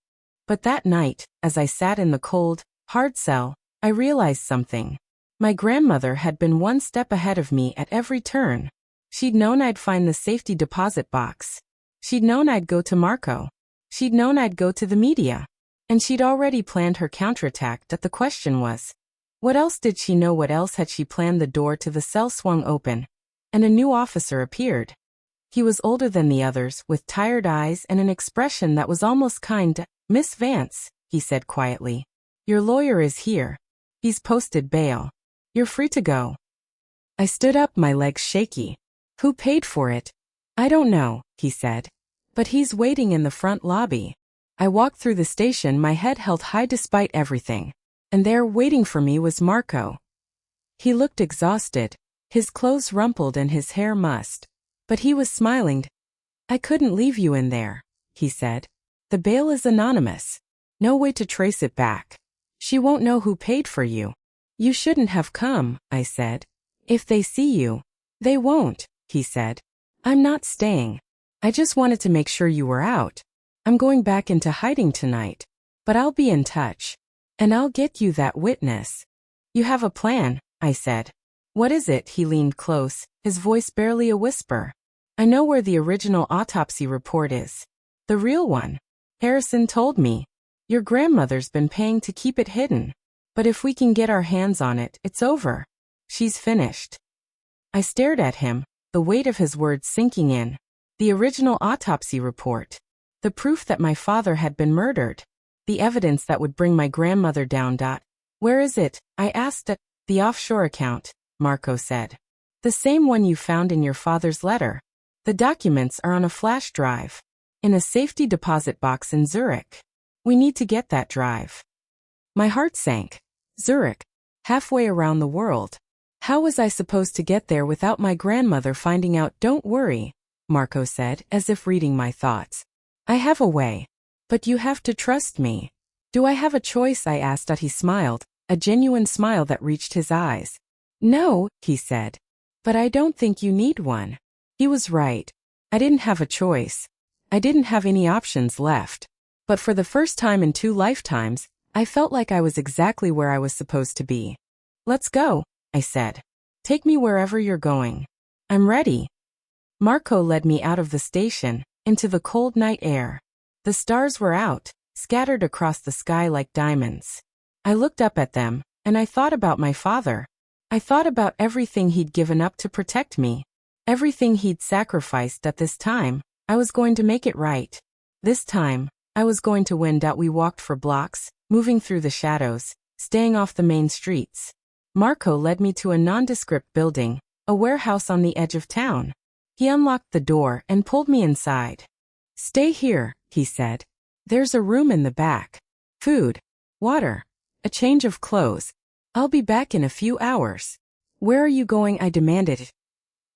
But that night, as I sat in the cold, hard cell, I realized something. My grandmother had been one step ahead of me at every turn. She'd known I'd find the safety deposit box. She'd known I'd go to Marco. She'd known I'd go to the media. And she'd already planned her counterattack. That the question was, what else did she know? What else had she planned? The door to the cell swung open, and a new officer appeared. He was older than the others, with tired eyes and an expression that was almost kind. "Miss Vance," he said quietly, "your lawyer is here. He's posted bail. You're free to go." I stood up, my legs shaky. "Who paid for it?" "I don't know," he said. "But he's waiting in the front lobby." I walked through the station, my head held high despite everything. And there, waiting for me, was Marco. He looked exhausted, his clothes rumpled and his hair mussed. But he was smiling. "I couldn't leave you in there," he said. "The bail is anonymous. No way to trace it back. She won't know who paid for you." "You shouldn't have come," I said. "If they see you." "They won't," he said. "I'm not staying. I just wanted to make sure you were out. I'm going back into hiding tonight. But I'll be in touch. And I'll get you that witness." "You have a plan," I said. "What is it?" He leaned close, his voice barely a whisper. "I know where the original autopsy report is. The real one. Harrison told me. Your grandmother's been paying to keep it hidden. But if we can get our hands on it, it's over. She's finished." I stared at him, the weight of his words sinking in. The original autopsy report. The proof that my father had been murdered. The evidence that would bring my grandmother down. "Where is it?" I asked. "At the offshore account," Marco said. "The same one you found in your father's letter. The documents are on a flash drive. In a safety deposit box in Zurich. We need to get that drive." My heart sank. Zurich. Halfway around the world. How was I supposed to get there without my grandmother finding out? "Don't worry," Marco said, as if reading my thoughts. "I have a way. But you have to trust me." "Do I have a choice?" I asked. He smiled, a genuine smile that reached his eyes. "No," he said. "But I don't think you need one." He was right. I didn't have a choice. I didn't have any options left. But for the first time in 2 lifetimes, I felt like I was exactly where I was supposed to be. "Let's go," I said. "Take me wherever you're going. I'm ready." Marco led me out of the station, into the cold night air. The stars were out, scattered across the sky like diamonds. I looked up at them, and I thought about my father. I thought about everything he'd given up to protect me. Everything he'd sacrificed. At this time, I was going to make it right. This time, I was going to win. We walked for blocks, moving through the shadows, staying off the main streets. Marco led me to a nondescript building, a warehouse on the edge of town. He unlocked the door and pulled me inside. "Stay here," he said. "There's a room in the back. Food, water, a change of clothes. I'll be back in a few hours." "Where are you going?" I demanded.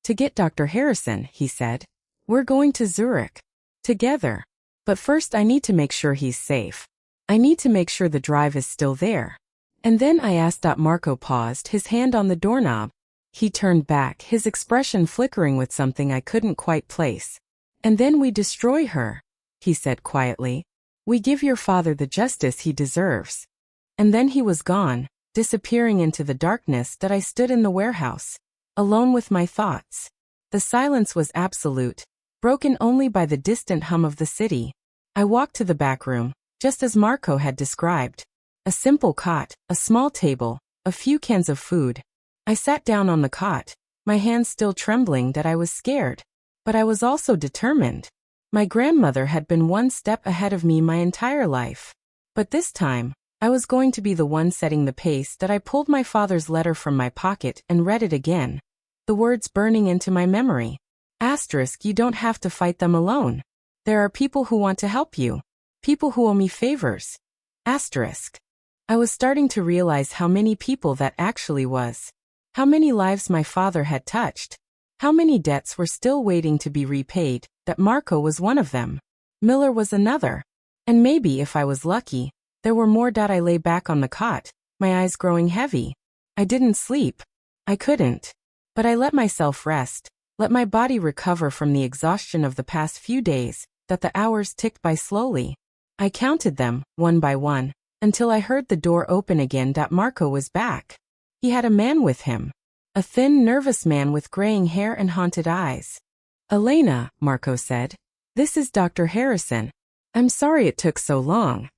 "To get Dr. Harrison," he said. "We're going to Zurich. Together. But first I need to make sure he's safe. I need to make sure the drive is still there." And then I asked. Marco paused, his hand on the doorknob. He turned back, his expression flickering with something I couldn't quite place. "And then we destroy her," he said quietly. "We give your father the justice he deserves." And then he was gone, disappearing into the darkness. I stood in the warehouse, alone with my thoughts. The silence was absolute, broken only by the distant hum of the city. I walked to the back room, just as Marco had described. A simple cot, a small table, a few cans of food. I sat down on the cot, my hands still trembling. I was scared. But I was also determined. My grandmother had been one step ahead of me my entire life. But this time, I was going to be the one setting the pace. I pulled my father's letter from my pocket and read it again. The words burning into my memory. Asterisk, "You don't have to fight them alone. There are people who want to help you. People who owe me favors." Asterisk. I was starting to realize how many people that actually was. How many lives my father had touched. How many debts were still waiting to be repaid. That Marco was one of them. Miller was another. And maybe, if I was lucky, there were more. I lay back on the cot, my eyes growing heavy. I didn't sleep. I couldn't. But I let myself rest, let my body recover from the exhaustion of the past few days. The hours ticked by slowly. I counted them, one by one, until I heard the door open again. Marco was back. He had a man with him. A thin, nervous man with graying hair and haunted eyes. "Elena," Marco said. "This is Dr. Harrison. I'm sorry it took so long."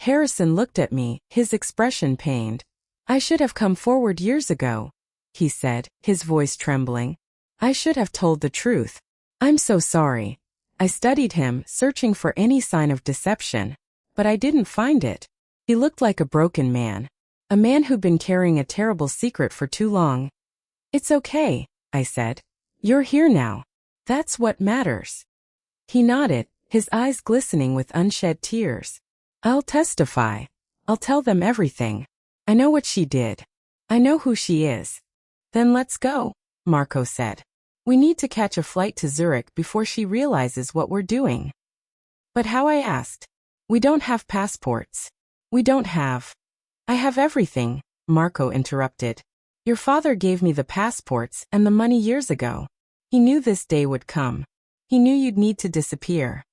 Harrison looked at me, his expression pained. "I should have come forward years ago," he said, his voice trembling. "I should have told the truth. I'm so sorry." I studied him, searching for any sign of deception. But I didn't find it. He looked like a broken man. A man who'd been carrying a terrible secret for too long. "It's okay," I said. "You're here now. That's what matters." He nodded, his eyes glistening with unshed tears. "I'll testify. I'll tell them everything. I know what she did. I know who she is." "Then let's go," Marco said. "We need to catch a flight to Zurich before she realizes what we're doing." "But how?" I asked. "We don't have passports." "We don't have." "I have everything," Marco interrupted. "Your father gave me the passports and the money years ago. He knew this day would come. He knew you'd need to disappear."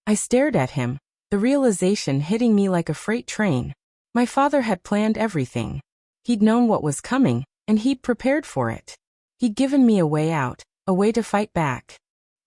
I stared at him, the realization hitting me like a freight train. My father had planned everything. He'd known what was coming, and he'd prepared for it. He'd given me a way out, a way to fight back.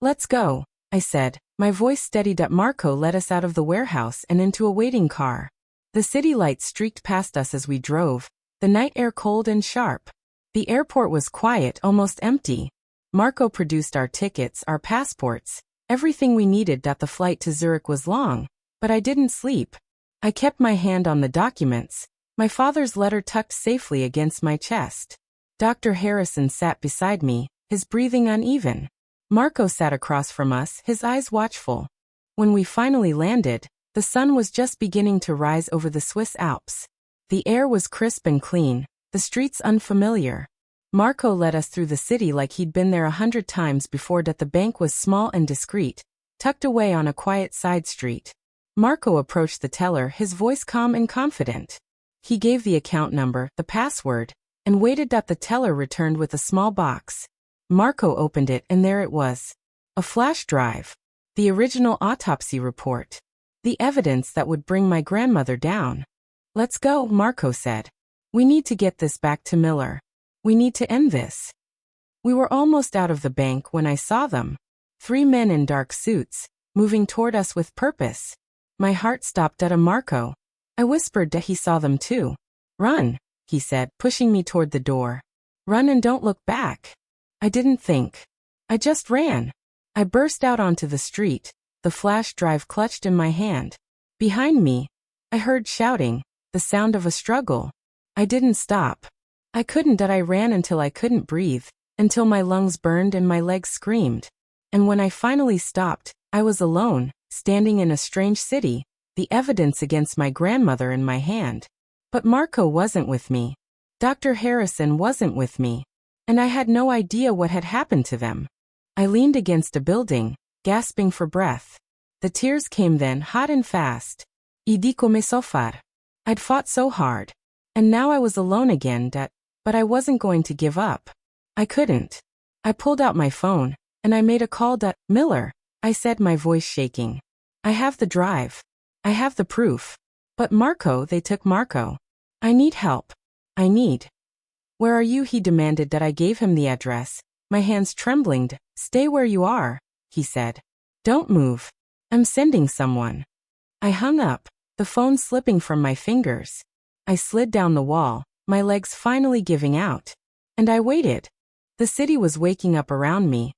"Let's go," I said. My voice steadied up. Marco led us out of the warehouse and into a waiting car. The city lights streaked past us as we drove, the night air cold and sharp. The airport was quiet, almost empty. Marco produced our tickets, our passports, everything we needed. The flight to Zurich was long, but I didn't sleep. I kept my hand on the documents, my father's letter tucked safely against my chest. Dr. Harrison sat beside me, his breathing uneven. Marco sat across from us, his eyes watchful. When we finally landed, the sun was just beginning to rise over the Swiss Alps. The air was crisp and clean, the streets unfamiliar. Marco led us through the city like he'd been there 100 times before. The bank was small and discreet, tucked away on a quiet side street. Marco approached the teller, his voice calm and confident. He gave the account number, the password, and waited. The teller returned with a small box. Marco opened it and there it was. A flash drive. The original autopsy report. The evidence that would bring my grandmother down. "Let's go," Marco said. "We need to get this back to Miller. We need to end this." We were almost out of the bank when I saw them. 3 men in dark suits, moving toward us with purpose. My heart stopped at a Marco. I whispered that he saw them too. "Run," he said, pushing me toward the door. "Run and don't look back." I didn't think. I just ran. I burst out onto the street, the flash drive clutched in my hand. Behind me, I heard shouting, the sound of a struggle. I didn't stop. I couldn't. I ran until I couldn't breathe, until my lungs burned and my legs screamed. And when I finally stopped, I was alone, standing in a strange city, the evidence against my grandmother in my hand. But Marco wasn't with me. Dr. Harrison wasn't with me. And I had no idea what had happened to them. I leaned against a building, gasping for breath. The tears came then, hot and fast. Y di come so far. I'd fought so hard. And now I was alone again. But I wasn't going to give up. I couldn't. I pulled out my phone, and I made a call. "Miller," I said, my voice shaking. "I have the drive. I have the proof. But Marco, they took Marco. I need help. I need." "Where are you?" he demanded. I gave him the address, my hands trembling. "Stay where you are," he said. "Don't move. I'm sending someone." I hung up, the phone slipping from my fingers. I slid down the wall, my legs finally giving out. And I waited. The city was waking up around me,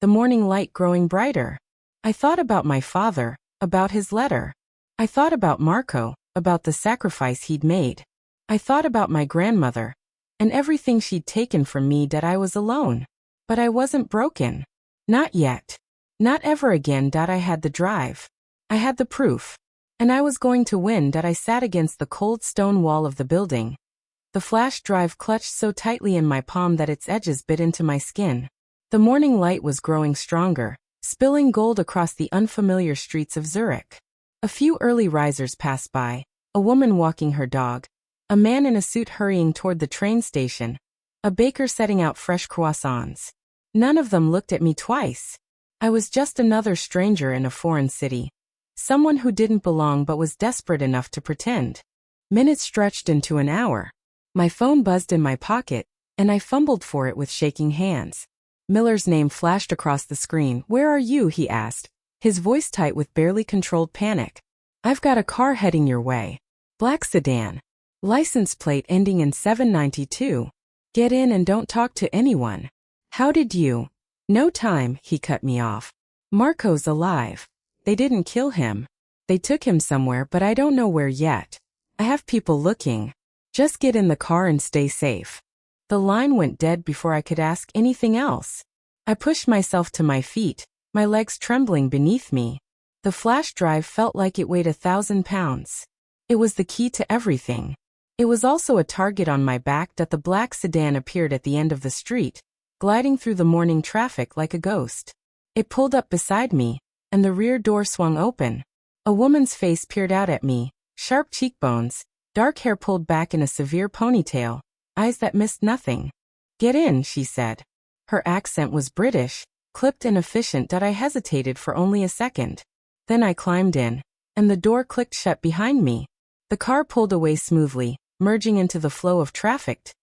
the morning light growing brighter. I thought about my father, about his letter. I thought about Marco, about the sacrifice he'd made. I thought about my grandmother, and everything she'd taken from me. I was alone. But I wasn't broken. Not yet. Not ever again. I had the drive. I had the proof. And I was going to win. I sat against the cold stone wall of the building. The flash drive clutched so tightly in my palm that its edges bit into my skin. The morning light was growing stronger, spilling gold across the unfamiliar streets of Zurich. A few early risers passed by, a woman walking her dog, a man in a suit hurrying toward the train station, a baker setting out fresh croissants. None of them looked at me twice. I was just another stranger in a foreign city. Someone who didn't belong but was desperate enough to pretend. Minutes stretched into an hour. My phone buzzed in my pocket, and I fumbled for it with shaking hands. Miller's name flashed across the screen. "Where are you?" he asked, his voice tight with barely controlled panic. "I've got a car heading your way. Black sedan. License plate ending in 792. Get in and don't talk to anyone." "How did you—" "No time," he cut me off. "Marco's alive. They didn't kill him. They took him somewhere, but I don't know where yet. I have people looking. Just get in the car and stay safe." The line went dead before I could ask anything else. I pushed myself to my feet, my legs trembling beneath me. The flash drive felt like it weighed 1,000 pounds. It was the key to everything. It was also a target on my back that the black sedan appeared at the end of the street, gliding through the morning traffic like a ghost. It pulled up beside me, and the rear door swung open. A woman's face peered out at me, sharp cheekbones, dark hair pulled back in a severe ponytail, eyes that missed nothing. "Get in," she said. Her accent was British, clipped and efficient that I hesitated for only a second. Then I climbed in, and the door clicked shut behind me. The car pulled away smoothly, merging into the flow of traffic.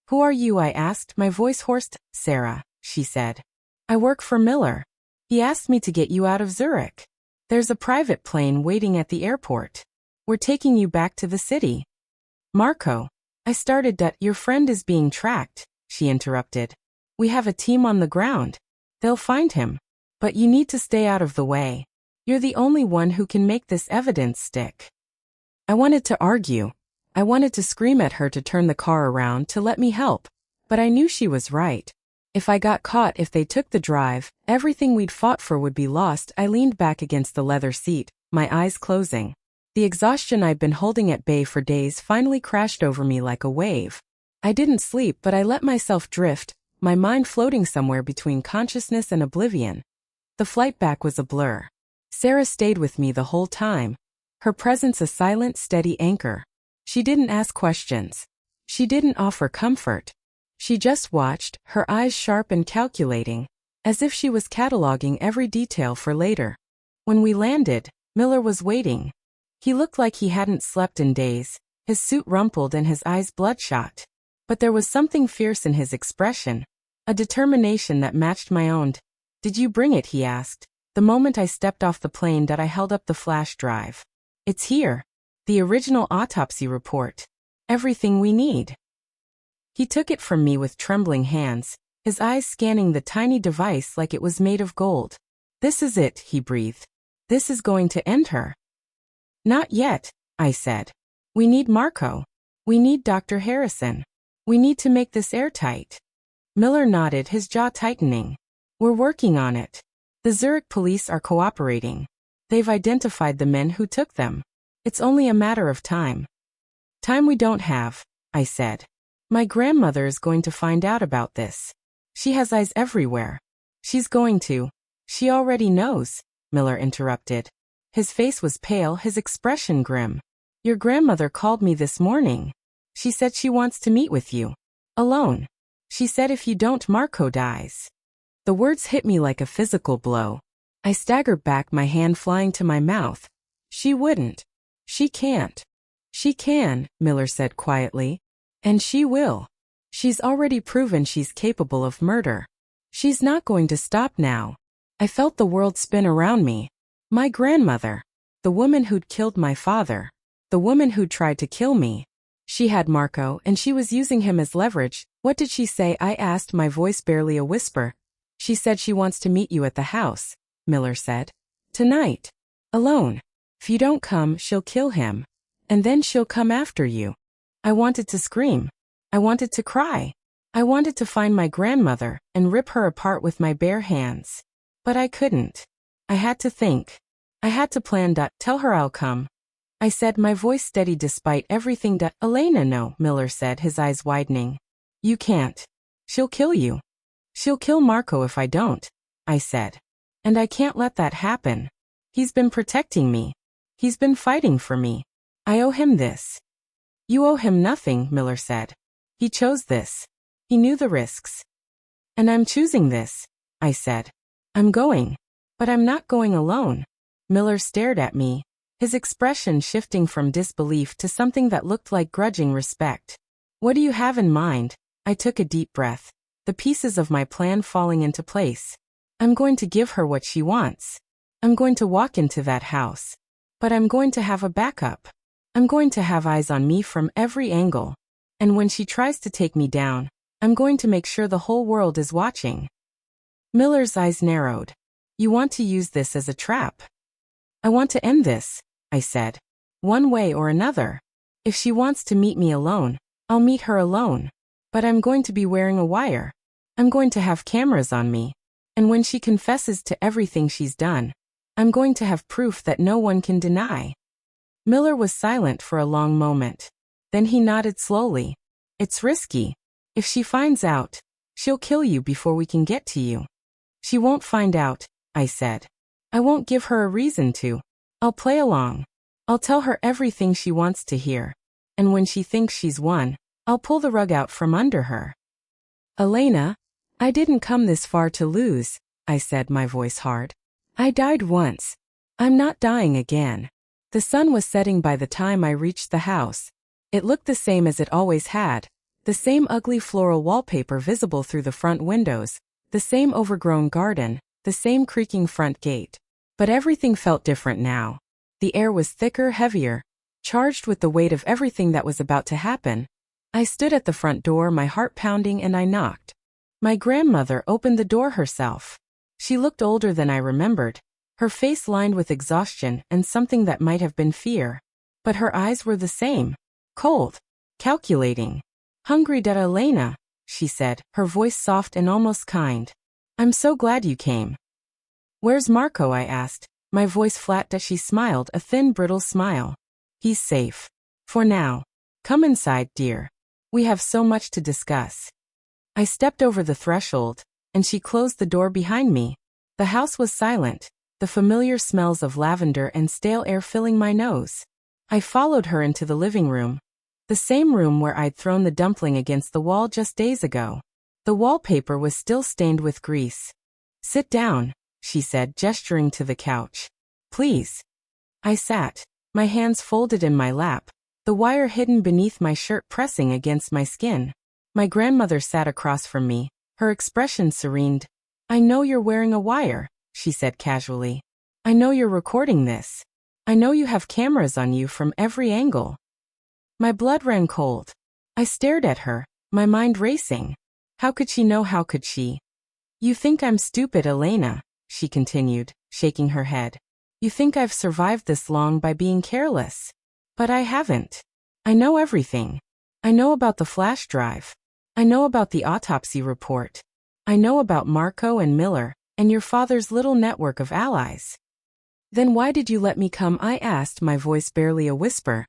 "Who are you?" I asked, my voice hoarse. "Sarah," she said. "I work for Miller. He asked me to get you out of Zurich. There's a private plane waiting at the airport. We're taking you back to the city." "Marco," I started. "Your friend is being tracked," she interrupted. "We have a team on the ground. They'll find him. But you need to stay out of the way. You're the only one who can make this evidence stick." I wanted to argue. I wanted to scream at her to turn the car around to let me help. But I knew she was right. If I got caught, if they took the drive, everything we'd fought for would be lost. I leaned back against the leather seat, my eyes closing. The exhaustion I'd been holding at bay for days finally crashed over me like a wave. I didn't sleep, but I let myself drift, my mind floating somewhere between consciousness and oblivion. The flight back was a blur. Sarah stayed with me the whole time. Her presence a silent, steady anchor. She didn't ask questions. She didn't offer comfort. She just watched, her eyes sharp and calculating, as if she was cataloging every detail for later. When we landed, Miller was waiting. He looked like he hadn't slept in days, his suit rumpled and his eyes bloodshot. But there was something fierce in his expression, a determination that matched my own. "Did you bring it?" he asked. The moment I stepped off the plane I held up the flash drive. "It's here. The original autopsy report. Everything we need." He took it from me with trembling hands, his eyes scanning the tiny device like it was made of gold. "This is it," he breathed. "This is going to end her." "Not yet," I said. "We need Marco. We need Dr. Harrison. We need to make this airtight." Miller nodded, his jaw tightening. "We're working on it. The Zurich police are cooperating. They've identified the men who took them. It's only a matter of time." "Time we don't have," I said. "My grandmother is going to find out about this. She has eyes everywhere. She's going to—" "She already knows," Miller interrupted. His face was pale, his expression grim. "Your grandmother called me this morning. She said she wants to meet with you. Alone. She said if you don't, Marco dies." The words hit me like a physical blow. I staggered back, my hand flying to my mouth. "She wouldn't. She can't." "She can," Miller said quietly. "And she will. She's already proven she's capable of murder. She's not going to stop now." I felt the world spin around me. My grandmother. The woman who'd killed my father. The woman who'd tried to kill me. She had Marco, and she was using him as leverage. "What did she say?" I asked, my voice barely a whisper. "She said she wants to meet you at the house," Miller said. "Tonight. Alone. If you don't come, she'll kill him. And then she'll come after you." I wanted to scream. I wanted to cry. I wanted to find my grandmother and rip her apart with my bare hands. But I couldn't. I had to think. I had to plan. "Tell her I'll come," I said, my voice steady despite everything. "Elena, no," Miller said, his eyes widening. "You can't. She'll kill you. She'll kill Marco if I don't," I said. "And I can't let that happen. He's been protecting me. He's been fighting for me. I owe him this." "You owe him nothing," Miller said. "He chose this. He knew the risks. And I'm choosing this," I said. "I'm going. But I'm not going alone." Miller stared at me, his expression shifting from disbelief to something that looked like grudging respect. "What do you have in mind?" I took a deep breath. The pieces of my plan falling into place. I'm going to give her what she wants. I'm going to walk into that house. But I'm going to have a backup. I'm going to have eyes on me from every angle. And when she tries to take me down, I'm going to make sure the whole world is watching. Miller's eyes narrowed. You want to use this as a trap? I want to end this, I said. One way or another. If she wants to meet me alone, I'll meet her alone. But I'm going to be wearing a wire. I'm going to have cameras on me. And when she confesses to everything she's done, I'm going to have proof that no one can deny. Miller was silent for a long moment. Then he nodded slowly. It's risky. If she finds out, she'll kill you before we can get to you. She won't find out, I said. I won't give her a reason to. I'll play along. I'll tell her everything she wants to hear. And when she thinks she's won, I'll pull the rug out from under her. Elena, I didn't come this far to lose, I said, my voice hard. I died once. I'm not dying again. The sun was setting by the time I reached the house. It looked the same as it always had. The same ugly floral wallpaper visible through the front windows, the same overgrown garden, the same creaking front gate. But everything felt different now. The air was thicker, heavier, charged with the weight of everything that was about to happen. I stood at the front door, my heart pounding, and I knocked. My grandmother opened the door herself. She looked older than I remembered, her face lined with exhaustion and something that might have been fear. But her eyes were the same, cold, calculating. Hungry, that Elena, she said, her voice soft and almost kind. I'm so glad you came. Where's Marco? I asked, my voice flat as she smiled, a thin, brittle smile. He's safe. For now. Come inside, dear. We have so much to discuss. I stepped over the threshold, and she closed the door behind me. The house was silent, the familiar smells of lavender and stale air filling my nose. I followed her into the living room. The same room where I'd thrown the dumpling against the wall just days ago. The wallpaper was still stained with grease. Sit down, she said, gesturing to the couch. Please. I sat, my hands folded in my lap, the wire hidden beneath my shirt pressing against my skin. My grandmother sat across from me, her expression serene. I know you're wearing a wire, she said casually. I know you're recording this. I know you have cameras on you from every angle. My blood ran cold. I stared at her, my mind racing. How could she know? How could she? You think I'm stupid, Elena, she continued, shaking her head. You think I've survived this long by being careless. But I haven't. I know everything. I know about the flash drive. I know about the autopsy report. I know about Marco and Miller, and your father's little network of allies. Then why did you let me come? I asked, my voice barely a whisper.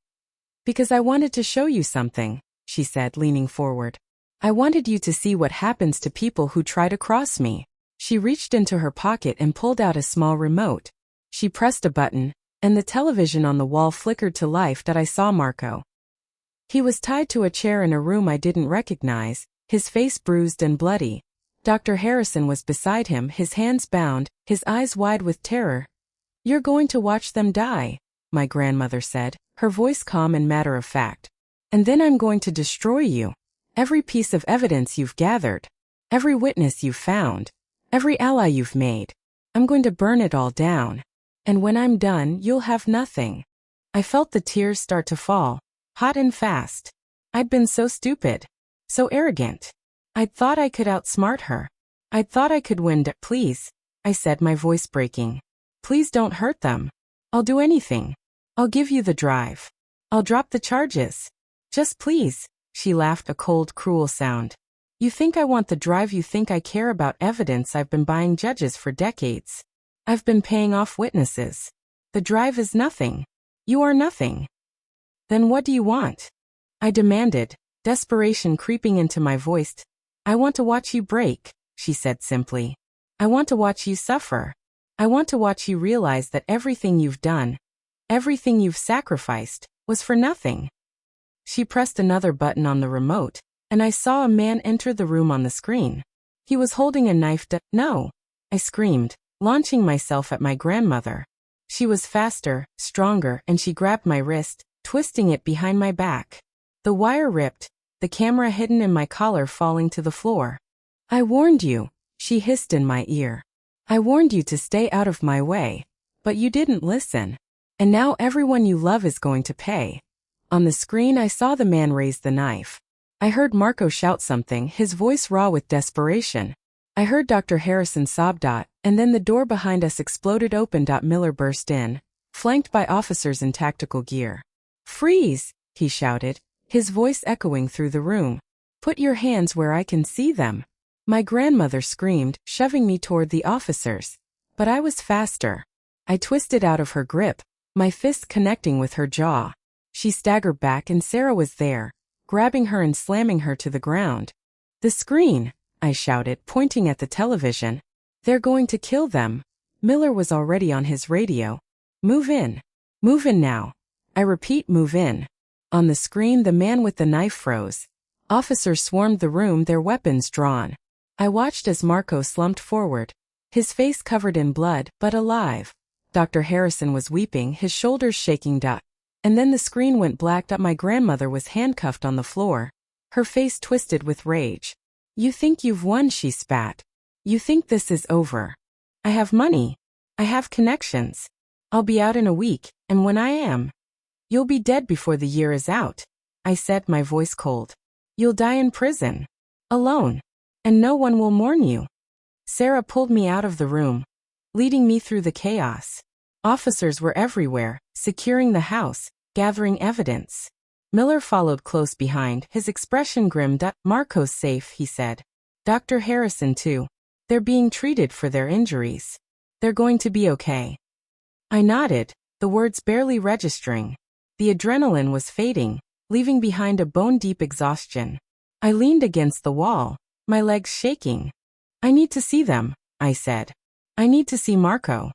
Because I wanted to show you something, she said, leaning forward. I wanted you to see what happens to people who try to cross me. She reached into her pocket and pulled out a small remote. She pressed a button, and the television on the wall flickered to life. That I saw Marco. He was tied to a chair in a room I didn't recognize, his face bruised and bloody. Dr. Harrison was beside him, his hands bound, his eyes wide with terror. You're going to watch them die, my grandmother said, her voice calm and matter-of-fact. And then I'm going to destroy you. Every piece of evidence you've gathered, every witness you've found, every ally you've made. I'm going to burn it all down. And when I'm done, you'll have nothing. I felt the tears start to fall, hot and fast. I'd been so stupid, so arrogant. I'd thought I could outsmart her. I'd thought I could win. Please, I said, my voice breaking. Please don't hurt them. I'll do anything. I'll give you the drive. I'll drop the charges. Just please. She laughed, a cold, cruel sound. You think I want the drive? You think I care about evidence? I've been buying judges for decades. I've been paying off witnesses. The drive is nothing. You are nothing. Then what do you want? I demanded, desperation creeping into my voice. I want to watch you break, she said simply. I want to watch you suffer. I want to watch you realize that everything you've done, everything you've sacrificed, was for nothing. She pressed another button on the remote, and I saw a man enter the room on the screen. He was holding a knife. No, I screamed, launching myself at my grandmother. She was faster, stronger, and she grabbed my wrist, twisting it behind my back. The wire ripped, the camera hidden in my collar falling to the floor. "I warned you," she hissed in my ear. "I warned you to stay out of my way. But you didn't listen. And now everyone you love is going to pay." On the screen I saw the man raise the knife. I heard Marco shout something, his voice raw with desperation. I heard Dr. Harrison sob. And then the door behind us exploded open. Miller burst in, flanked by officers in tactical gear. "Freeze!" he shouted, his voice echoing through the room. "Put your hands where I can see them." My grandmother screamed, shoving me toward the officers. But I was faster. I twisted out of her grip, my fist connecting with her jaw. She staggered back and Sarah was there, grabbing her and slamming her to the ground. "The screen!" I shouted, pointing at the television. "They're going to kill them." Miller was already on his radio. "Move in. Move in now. I repeat, move in." On the screen the man with the knife froze. Officers swarmed the room, their weapons drawn. I watched as Marco slumped forward, his face covered in blood, but alive. Dr. Harrison was weeping, his shoulders shaking. And then the screen went black. My grandmother was handcuffed on the floor, her face twisted with rage. "You think you've won," she spat. "You think this is over. I have money. I have connections. I'll be out in a week, and when I am, you'll be dead before the year is out," I said, my voice cold. "You'll die in prison. Alone. And no one will mourn you." Sarah pulled me out of the room, leading me through the chaos. Officers were everywhere, securing the house, gathering evidence. Miller followed close behind, his expression grim. "Marco's safe," he said. "Dr. Harrison too. They're being treated for their injuries. They're going to be okay." I nodded, the words barely registering. The adrenaline was fading, leaving behind a bone-deep exhaustion. I leaned against the wall, my legs shaking. "I need to see them," I said. "I need to see Marco."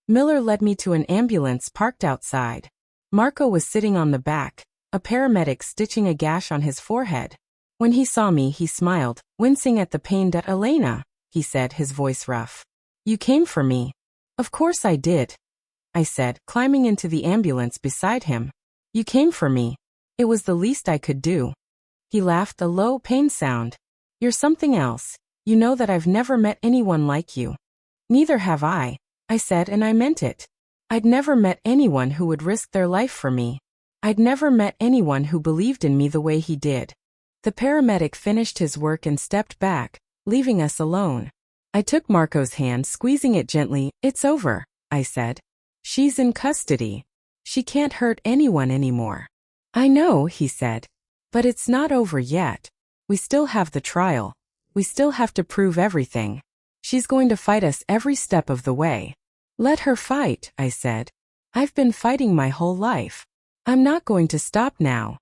Miller led me to an ambulance parked outside. Marco was sitting on the back, a paramedic stitching a gash on his forehead. When he saw me, he smiled, wincing at the pain. "Elena," he said, his voice rough. "You came for me." "Of course I did," I said, climbing into the ambulance beside him. "You came for me. It was the least I could do." He laughed, a low, pained sound. "You're something else. You know that I've never met anyone like you." "Neither have I," I said, and I meant it. I'd never met anyone who would risk their life for me. I'd never met anyone who believed in me the way he did. The paramedic finished his work and stepped back, leaving us alone. I took Marco's hand, squeezing it gently. "It's over," I said. "She's in custody. She can't hurt anyone anymore." "I know," he said. "But it's not over yet. We still have the trial. We still have to prove everything. She's going to fight us every step of the way." "Let her fight," I said. "I've been fighting my whole life. I'm not going to stop now."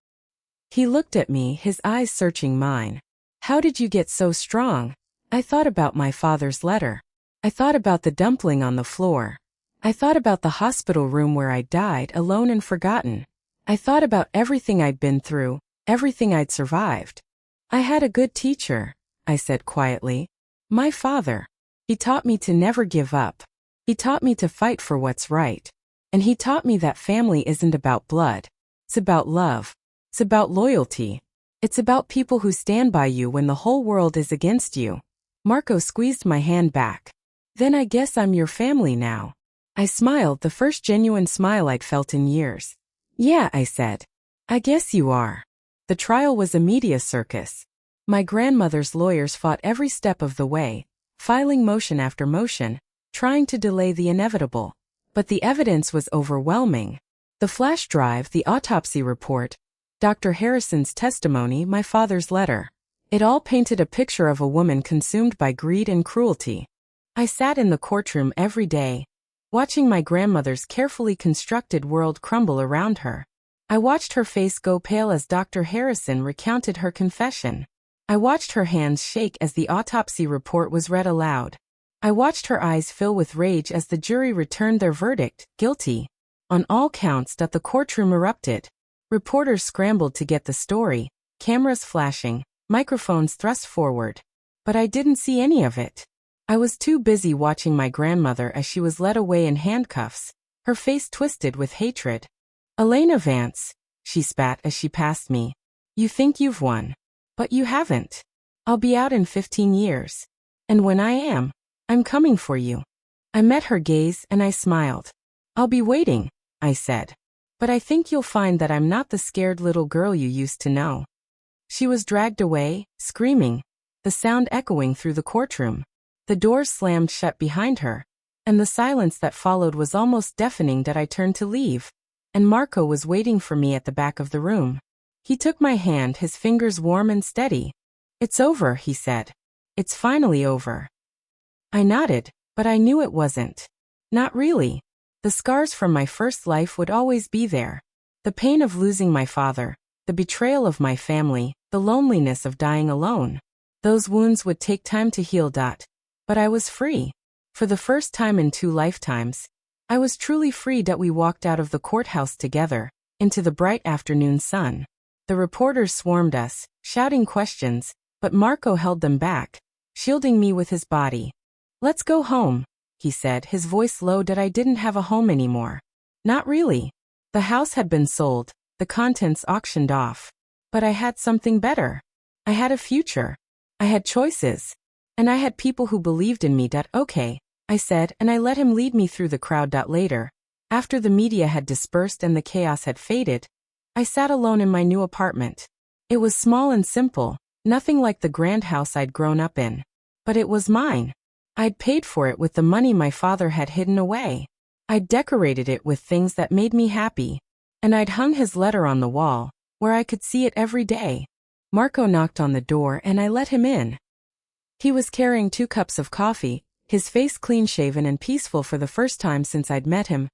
He looked at me, his eyes searching mine. "How did you get so strong?" I thought about my father's letter. I thought about the dumpling on the floor. I thought about the hospital room where I died, alone and forgotten. I thought about everything I'd been through, everything I'd survived. "I had a good teacher," I said quietly. "My father. He taught me to never give up. He taught me to fight for what's right. And he taught me that family isn't about blood. It's about love. It's about loyalty. It's about people who stand by you when the whole world is against you." Marco squeezed my hand back. "Then I guess I'm your family now." I smiled, the first genuine smile I'd felt in years. "Yeah," I said. "I guess you are." The trial was a media circus. My grandmother's lawyers fought every step of the way, filing motion after motion, trying to delay the inevitable. But the evidence was overwhelming. The flash drive, the autopsy report, Dr. Harrison's testimony, my father's letter. It all painted a picture of a woman consumed by greed and cruelty. I sat in the courtroom every day, watching my grandmother's carefully constructed world crumble around her. I watched her face go pale as Dr. Harrison recounted her confession. I watched her hands shake as the autopsy report was read aloud. I watched her eyes fill with rage as the jury returned their verdict, guilty. On all counts. The courtroom erupted. Reporters scrambled to get the story, cameras flashing, microphones thrust forward. But I didn't see any of it. I was too busy watching my grandmother as she was led away in handcuffs, her face twisted with hatred. "Elena Vance," she spat as she passed me. "You think you've won. But you haven't. I'll be out in 15 years. And when I am, I'm coming for you. I met her gaze and I smiled. I'll be waiting, I said. But I think you'll find that I'm not the scared little girl you used to know. She was dragged away, screaming, the sound echoing through the courtroom. The doors slammed shut behind her, and the silence that followed was almost deafening that I turned to leave. And Marco was waiting for me at the back of the room. He took my hand, his fingers warm and steady. It's over, he said. It's finally over. I nodded, but I knew it wasn't. Not really. The scars from my first life would always be there. The pain of losing my father, the betrayal of my family, the loneliness of dying alone. Those wounds would take time to heal. But I was free. For the first time in 2 lifetimes, I was truly free. We walked out of the courthouse together, into the bright afternoon sun. The reporters swarmed us, shouting questions, but Marco held them back, shielding me with his body. Let's go home, he said, his voice low. I didn't have a home anymore. Not really. The house had been sold, the contents auctioned off. But I had something better. I had a future. I had choices. And I had people who believed in me. Okay, I said, and I let him lead me through the crowd. Later, after the media had dispersed and the chaos had faded, I sat alone in my new apartment. It was small and simple, nothing like the grand house I'd grown up in. But it was mine. I'd paid for it with the money my father had hidden away. I'd decorated it with things that made me happy. And I'd hung his letter on the wall, where I could see it every day. Marco knocked on the door and I let him in. He was carrying 2 cups of coffee, his face clean-shaven and peaceful for the first time since I'd met him.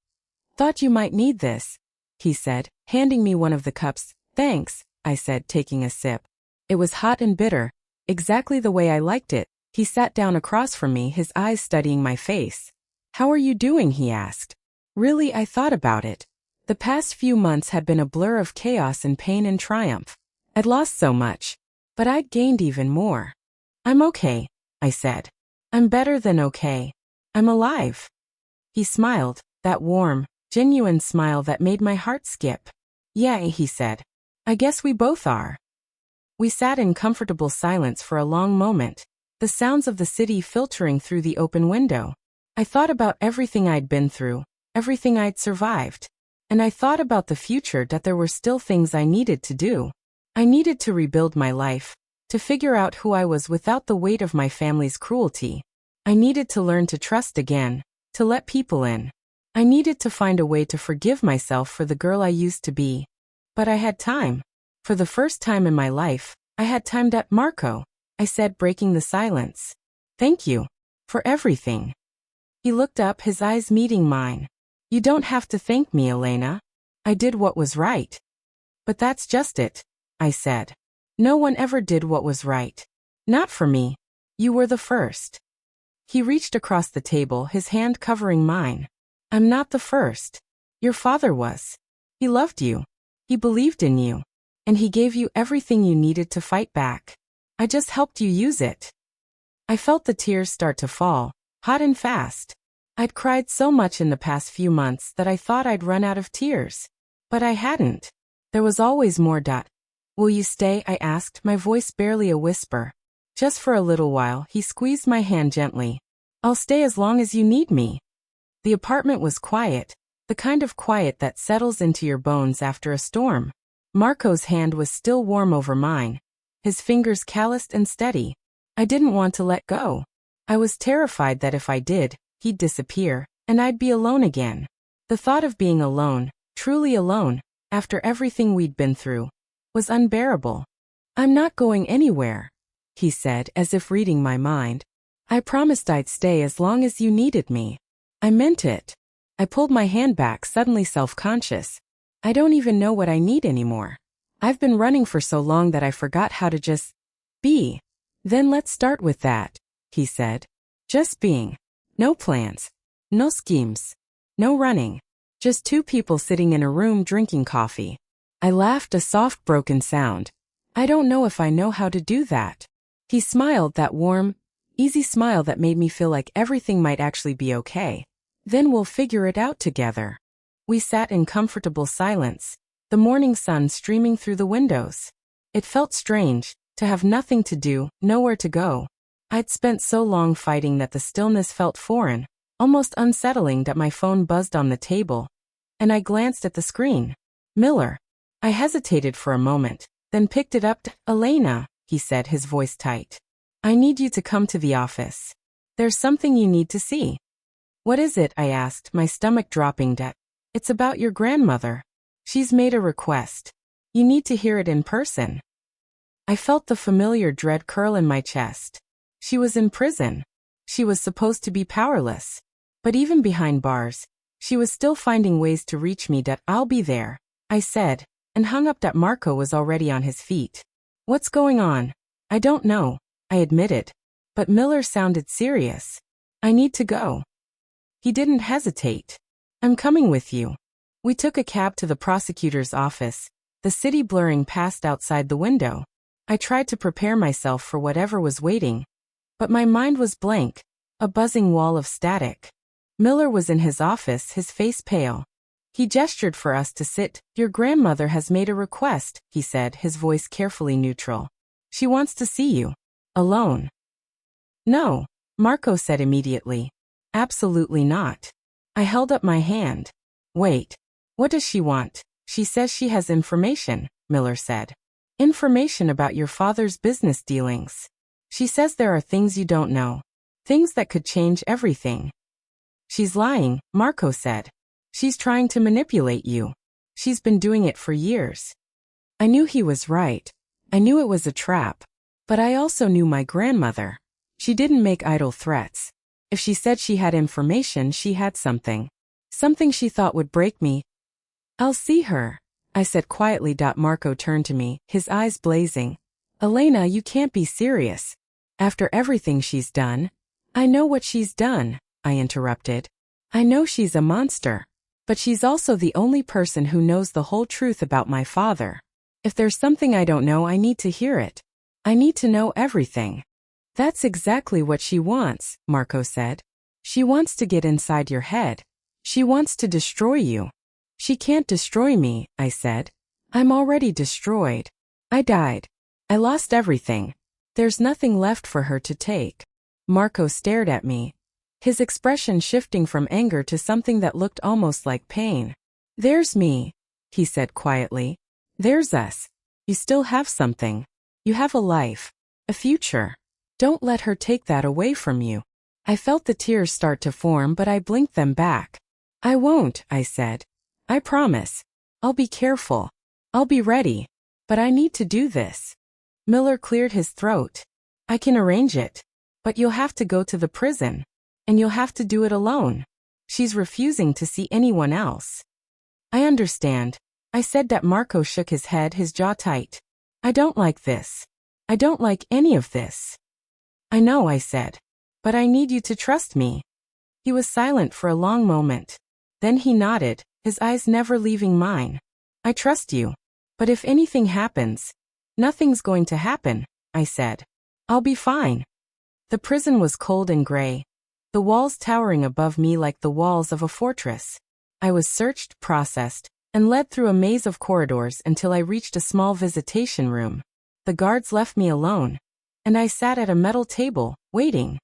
Thought you might need this, he said, handing me one of the cups. Thanks, I said, taking a sip. It was hot and bitter, exactly the way I liked it. He sat down across from me, his eyes studying my face. How are you doing? He asked. Really, I thought about it. The past few months had been a blur of chaos and pain and triumph. I'd lost so much, but I'd gained even more. I'm okay, I said. I'm better than okay. I'm alive. He smiled, that warm, genuine smile that made my heart skip. Yeah, he said. I guess we both are. We sat in comfortable silence for a long moment, the sounds of the city filtering through the open window. I thought about everything I'd been through, everything I'd survived. And I thought about the future, that there were still things I needed to do. I needed to rebuild my life, to figure out who I was without the weight of my family's cruelty. I needed to learn to trust again, to let people in. I needed to find a way to forgive myself for the girl I used to be. But I had time. For the first time in my life, I had time. Marco, I said, breaking the silence. Thank you. For everything. He looked up, his eyes meeting mine. You don't have to thank me, Elena. I did what was right. But that's just it, I said. No one ever did what was right. Not for me. You were the first. He reached across the table, his hand covering mine. I'm not the first. Your father was. He loved you. He believed in you. And he gave you everything you needed to fight back. I just helped you use it. I felt the tears start to fall, hot and fast. I'd cried so much in the past few months that I thought I'd run out of tears. But I hadn't. There was always more. Will you stay? I asked, my voice barely a whisper. Just for a little while. He squeezed my hand gently. I'll stay as long as you need me. The apartment was quiet, the kind of quiet that settles into your bones after a storm. Marco's hand was still warm over mine, his fingers calloused and steady. I didn't want to let go. I was terrified that if I did, he'd disappear, and I'd be alone again. The thought of being alone, truly alone, after everything we'd been through, was unbearable. I'm not going anywhere, he said, as if reading my mind. I promised I'd stay as long as you needed me. I meant it. I pulled my hand back, suddenly self-conscious. I don't even know what I need anymore. I've been running for so long that I forgot how to just be. Then let's start with that, he said. Just being. No plans. No schemes. No running. Just 2 people sitting in a room drinking coffee. I laughed, a soft broken sound. I don't know if I know how to do that. He smiled, that warm, easy smile that made me feel like everything might actually be okay. Then we'll figure it out together. We sat in comfortable silence, the morning sun streaming through the windows. It felt strange, To have nothing to do, nowhere to go. I'd spent so long fighting that the stillness felt foreign, almost unsettling that my phone buzzed on the table. And I glanced at the screen. Miller. I hesitated for a moment, then picked it up. Elena, he said, his voice tight. I need you to come to the office. There's something you need to see. What is it? I asked, my stomach dropping. It's about your grandmother. She's made a request. You need to hear it in person. I felt the familiar dread curl in my chest. She was in prison. She was supposed to be powerless. But even behind bars, she was still finding ways to reach me. I'll be there, I said, and hung up. Marco was already on his feet. What's going on? I don't know, I admitted. But Miller sounded serious. I need to go. He didn't hesitate. I'm coming with you. We took a cab to the prosecutor's office, the city blurring past outside the window. I tried to prepare myself for whatever was waiting. But my mind was blank, a buzzing wall of static. Miller was in his office, his face pale. He gestured for us to sit. Your grandmother has made a request, he said, his voice carefully neutral. She wants to see you. Alone. No, Marco said immediately. Absolutely not. I held up my hand. Wait. What does she want? She says she has information, Miller said. Information about your father's business dealings. She says there are things you don't know. Things that could change everything. She's lying, Marco said. She's trying to manipulate you. She's been doing it for years. I knew he was right. I knew it was a trap. But I also knew my grandmother. She didn't make idle threats. If she said she had information, she had something. Something she thought would break me. I'll see her, I said quietly. Marco turned to me, his eyes blazing. Elena, you can't be serious. After everything she's done. I know what she's done, I interrupted. I know she's a monster. But she's also the only person who knows the whole truth about my father. If there's something I don't know, I need to hear it. I need to know everything. That's exactly what she wants, Marco said. She wants to get inside your head. She wants to destroy you. She can't destroy me, I said. I'm already destroyed. I died. I lost everything. There's nothing left for her to take. Marco stared at me, his expression shifting from anger to something that looked almost like pain. There's me, he said quietly. There's us. You still have something. You have a life, a future. Don't let her take that away from you. I felt the tears start to form, but I blinked them back. I won't, I said. I promise. I'll be careful. I'll be ready. But I need to do this. Miller cleared his throat. I can arrange it. But you'll have to go to the prison. And you'll have to do it alone. She's refusing to see anyone else. I understand, I said. Marco shook his head, his jaw tight. I don't like this. I don't like any of this. I know, I said. But I need you to trust me. He was silent for a long moment. Then he nodded, his eyes never leaving mine. I trust you. But if anything happens, nothing's going to happen, I said. I'll be fine. The prison was cold and gray, the walls towering above me like the walls of a fortress. I was searched, processed, and led through a maze of corridors until I reached a small visitation room. The guards left me alone, and I sat at a metal table, waiting.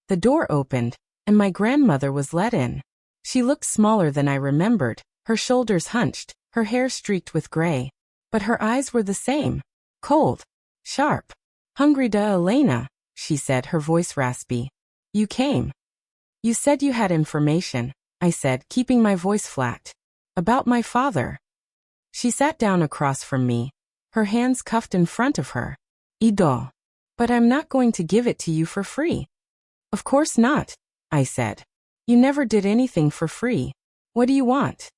The door opened, and my grandmother was let in. She looked smaller than I remembered, her shoulders hunched, her hair streaked with gray. But her eyes were the same. Cold. Sharp. Hungry. Elena, she said, her voice raspy. You came. You said you had information, I said, keeping my voice flat. About my father. She sat down across from me, her hands cuffed in front of her. Ido. But I'm not going to give it to you for free. Of course not, I said. You never did anything for free. What do you want?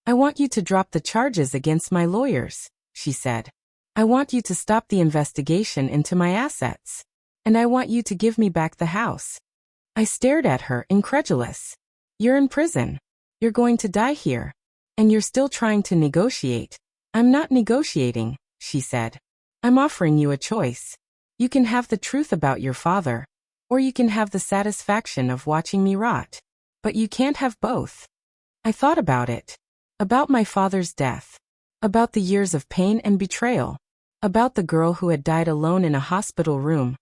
I want you to drop the charges against my lawyers, she said. I want you to stop the investigation into my assets. And I want you to give me back the house. I stared at her, incredulous. You're in prison. You're going to die here. And you're still trying to negotiate. I'm not negotiating, she said. I'm offering you a choice. You can have the truth about your father, or you can have the satisfaction of watching me rot. But you can't have both. I thought about it. About my father's death. About the years of pain and betrayal. About the girl who had died alone in a hospital room,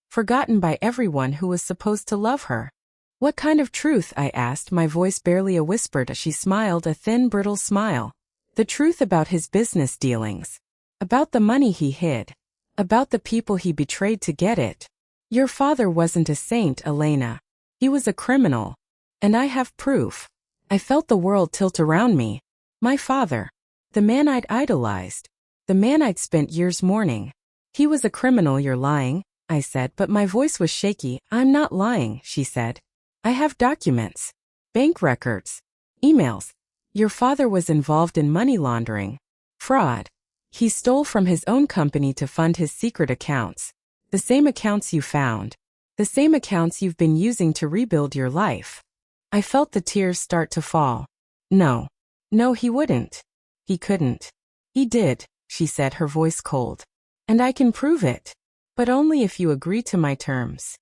forgotten by everyone who was supposed to love her. What kind of truth? I asked, my voice barely a whisper. She smiled, a thin, brittle smile. The truth about his business dealings. About the money he hid. About the people he betrayed to get it. Your father wasn't a saint, Elena. He was a criminal. And I have proof. I felt the world tilt around me. My father. The man I'd idolized. The man I'd spent years mourning. He was a criminal. You're lying, I said, but my voice was shaky. I'm not lying, she said. I have documents. Bank records. Emails. Your father was involved in money laundering. Fraud. He stole from his own company to fund his secret accounts. The same accounts you found. The same accounts you've been using to rebuild your life. I felt the tears start to fall. No. No, he wouldn't. He couldn't. He did, she said, her voice cold. And I can prove it. But only if you agree to my terms.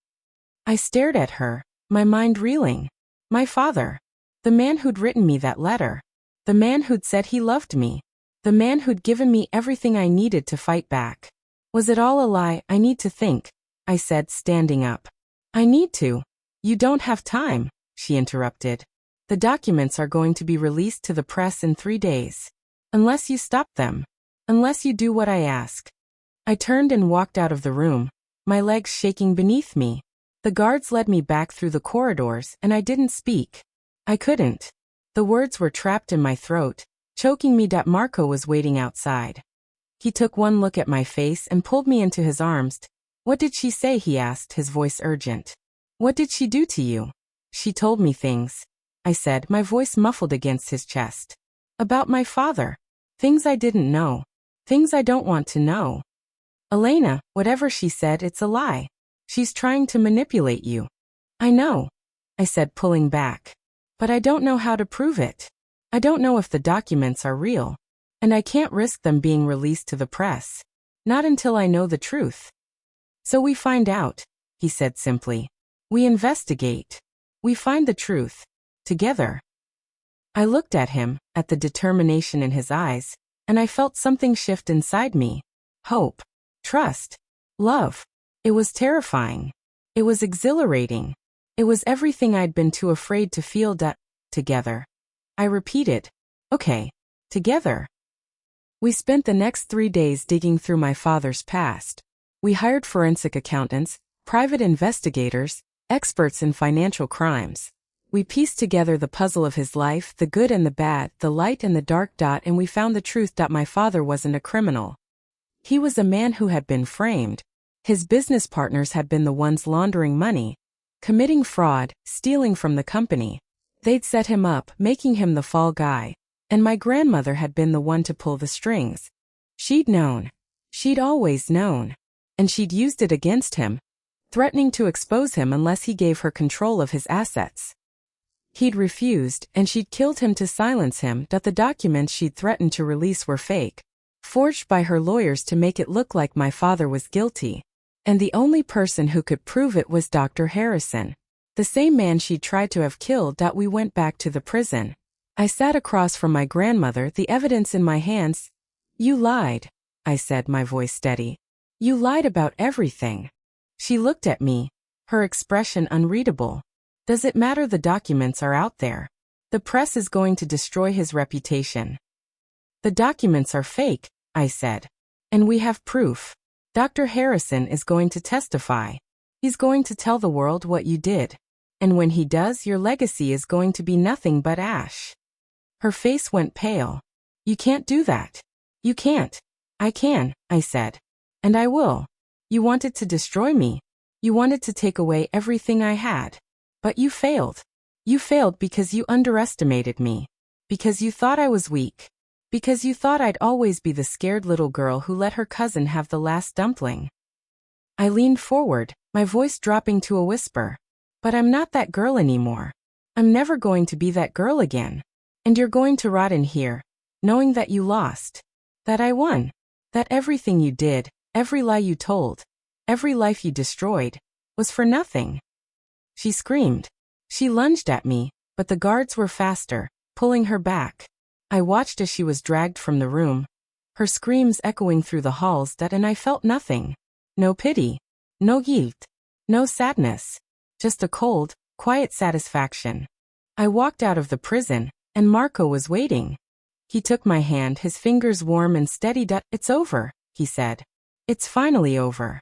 I stared at her, my mind reeling. My father. The man who'd written me that letter. The man who'd said he loved me. The man who'd given me everything I needed to fight back. Was it all a lie? I need to think, I said, standing up. I need to. You don't have time, she interrupted. The documents are going to be released to the press in 3 days. Unless you stop them. Unless you do what I ask. I turned and walked out of the room, my legs shaking beneath me. The guards led me back through the corridors, and I didn't speak. I couldn't. The words were trapped in my throat, choking me. Marco was waiting outside. He took one look at my face and pulled me into his arms. What did she say? He asked, his voice urgent. What did she do to you? She told me things, I said, my voice muffled against his chest. About my father. Things I didn't know. Things I don't want to know. Elena, whatever she said, it's a lie. She's trying to manipulate you. I know, I said, pulling back. But I don't know how to prove it. I don't know if the documents are real. And I can't risk them being released to the press. Not until I know the truth. So we find out, he said simply. We investigate. We find the truth. Together. I looked at him, at the determination in his eyes, and I felt something shift inside me. Hope. Trust. Love. It was terrifying. It was exhilarating. It was everything I'd been too afraid to feel. Together. I repeated. Okay. Together. We spent the next 3 days digging through my father's past. We hired forensic accountants, private investigators, experts in financial crimes. We pieced together the puzzle of his life, the good and the bad, the light and the dark. And we found the truth. My father wasn't a criminal. He was a man who had been framed. His business partners had been the ones laundering money, committing fraud, stealing from the company. They'd set him up, making him the fall guy. And my grandmother had been the one to pull the strings. She'd known. She'd always known. And she'd used it against him, threatening to expose him unless he gave her control of his assets. He'd refused, and she'd killed him to silence him. The documents she'd threatened to release were fake, forged by her lawyers to make it look like my father was guilty. And the only person who could prove it was Dr. Harrison, the same man she'd tried to have killed. We went back to the prison. I sat across from my grandmother, the evidence in my hands. You lied, I said, my voice steady. You lied about everything. She looked at me, her expression unreadable. Does it matter? The documents are out there. The press is going to destroy his reputation. The documents are fake, I said. And we have proof. Dr. Harrison is going to testify. He's going to tell the world what you did. And when he does, your legacy is going to be nothing but ash. Her face went pale. You can't do that. You can't. I can, I said. And I will. You wanted to destroy me. You wanted to take away everything I had. But you failed. You failed because you underestimated me. Because you thought I was weak. Because you thought I'd always be the scared little girl who let her cousin have the last dumpling. I leaned forward, my voice dropping to a whisper. But I'm not that girl anymore. I'm never going to be that girl again. And you're going to rot in here, knowing that you lost. That I won. That everything you did, every lie you told, every life you destroyed, was for nothing. She screamed. She lunged at me, but the guards were faster, pulling her back. I watched as she was dragged from the room, her screams echoing through the halls and I felt nothing. No pity. No guilt. No sadness. Just a cold, quiet satisfaction. I walked out of the prison, and Marco was waiting. He took my hand, his fingers warm and steady. It's over, he said. It's finally over.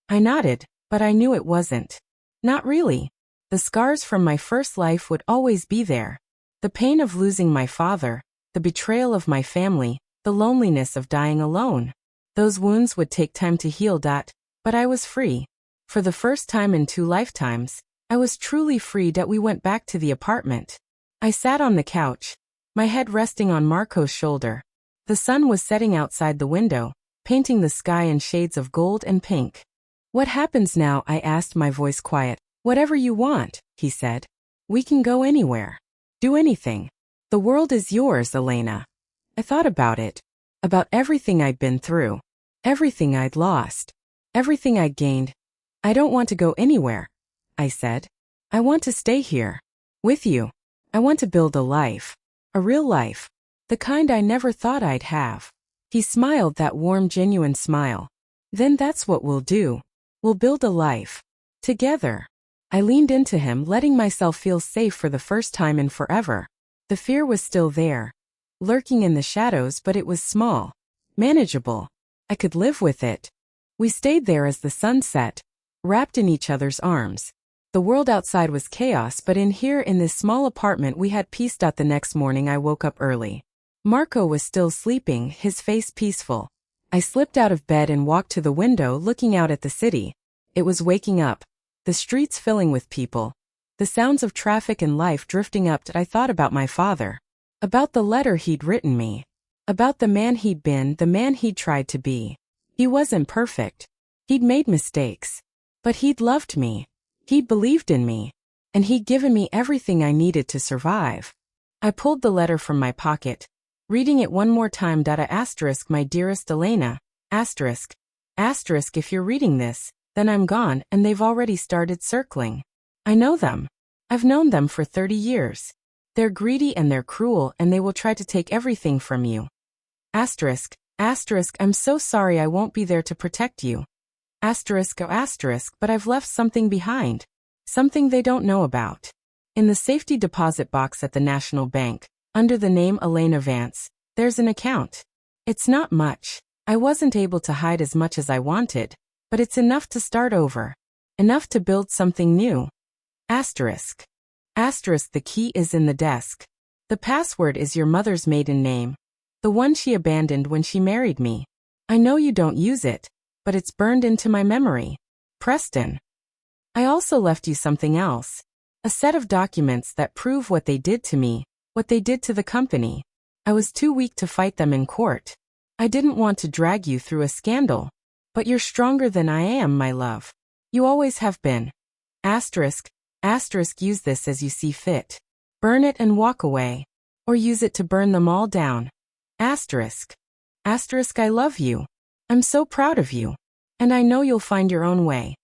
I nodded, but I knew it wasn't. Not really. The scars from my first life would always be there. The pain of losing my father, the betrayal of my family, the loneliness of dying alone. Those wounds would take time to heal. But I was free. For the first time in 2 lifetimes, I was truly free. We went back to the apartment. I sat on the couch, my head resting on Marco's shoulder. The sun was setting outside the window, painting the sky in shades of gold and pink. What happens now? I asked, my voice quiet. Whatever you want, he said. We can go anywhere. Do anything. The world is yours, Elena. I thought about it. About everything I'd been through. Everything I'd lost. Everything I'd gained. I don't want to go anywhere, I said. I want to stay here. With you. I want to build a life. A real life. The kind I never thought I'd have. He smiled, that warm, genuine smile. Then that's what we'll do. We'll build a life. Together. I leaned into him, letting myself feel safe for the first time in forever. The fear was still there. Lurking in the shadows, but it was small. Manageable. I could live with it. We stayed there as the sun set, wrapped in each other's arms. The world outside was chaos, but in here, in this small apartment, we had peace. The next morning I woke up early. Marco was still sleeping, his face peaceful. I slipped out of bed and walked to the window, looking out at the city. It was waking up. The streets filling with people. The sounds of traffic and life drifting up. I thought about my father. About the letter he'd written me. About the man he'd been, the man he'd tried to be. He wasn't perfect. He'd made mistakes. But he'd loved me. He'd believed in me. And he'd given me everything I needed to survive. I pulled the letter from my pocket. Reading it one more time. Asterisk, my dearest Elena. Asterisk. Asterisk, if you're reading this, then I'm gone, and they've already started circling. I know them. I've known them for 30 years. They're greedy and they're cruel, and they will try to take everything from you. Asterisk. Asterisk, I'm so sorry, I won't be there to protect you. Asterisk, oh asterisk, but I've left something behind. Something they don't know about. In the safety deposit box at the National Bank, under the name Elena Vance, there's an account. It's not much. I wasn't able to hide as much as I wanted, but it's enough to start over. Enough to build something new. Asterisk. Asterisk, the key is in the desk. The password is your mother's maiden name. The one she abandoned when she married me. I know you don't use it, but it's burned into my memory. Preston. I also left you something else. A set of documents that prove what they did to me, what they did to the company. I was too weak to fight them in court. I didn't want to drag you through a scandal. But you're stronger than I am, my love. You always have been. Asterisk. Asterisk, use this as you see fit. Burn it and walk away. Or use it to burn them all down. Asterisk. Asterisk, I love you. I'm so proud of you. And I know you'll find your own way.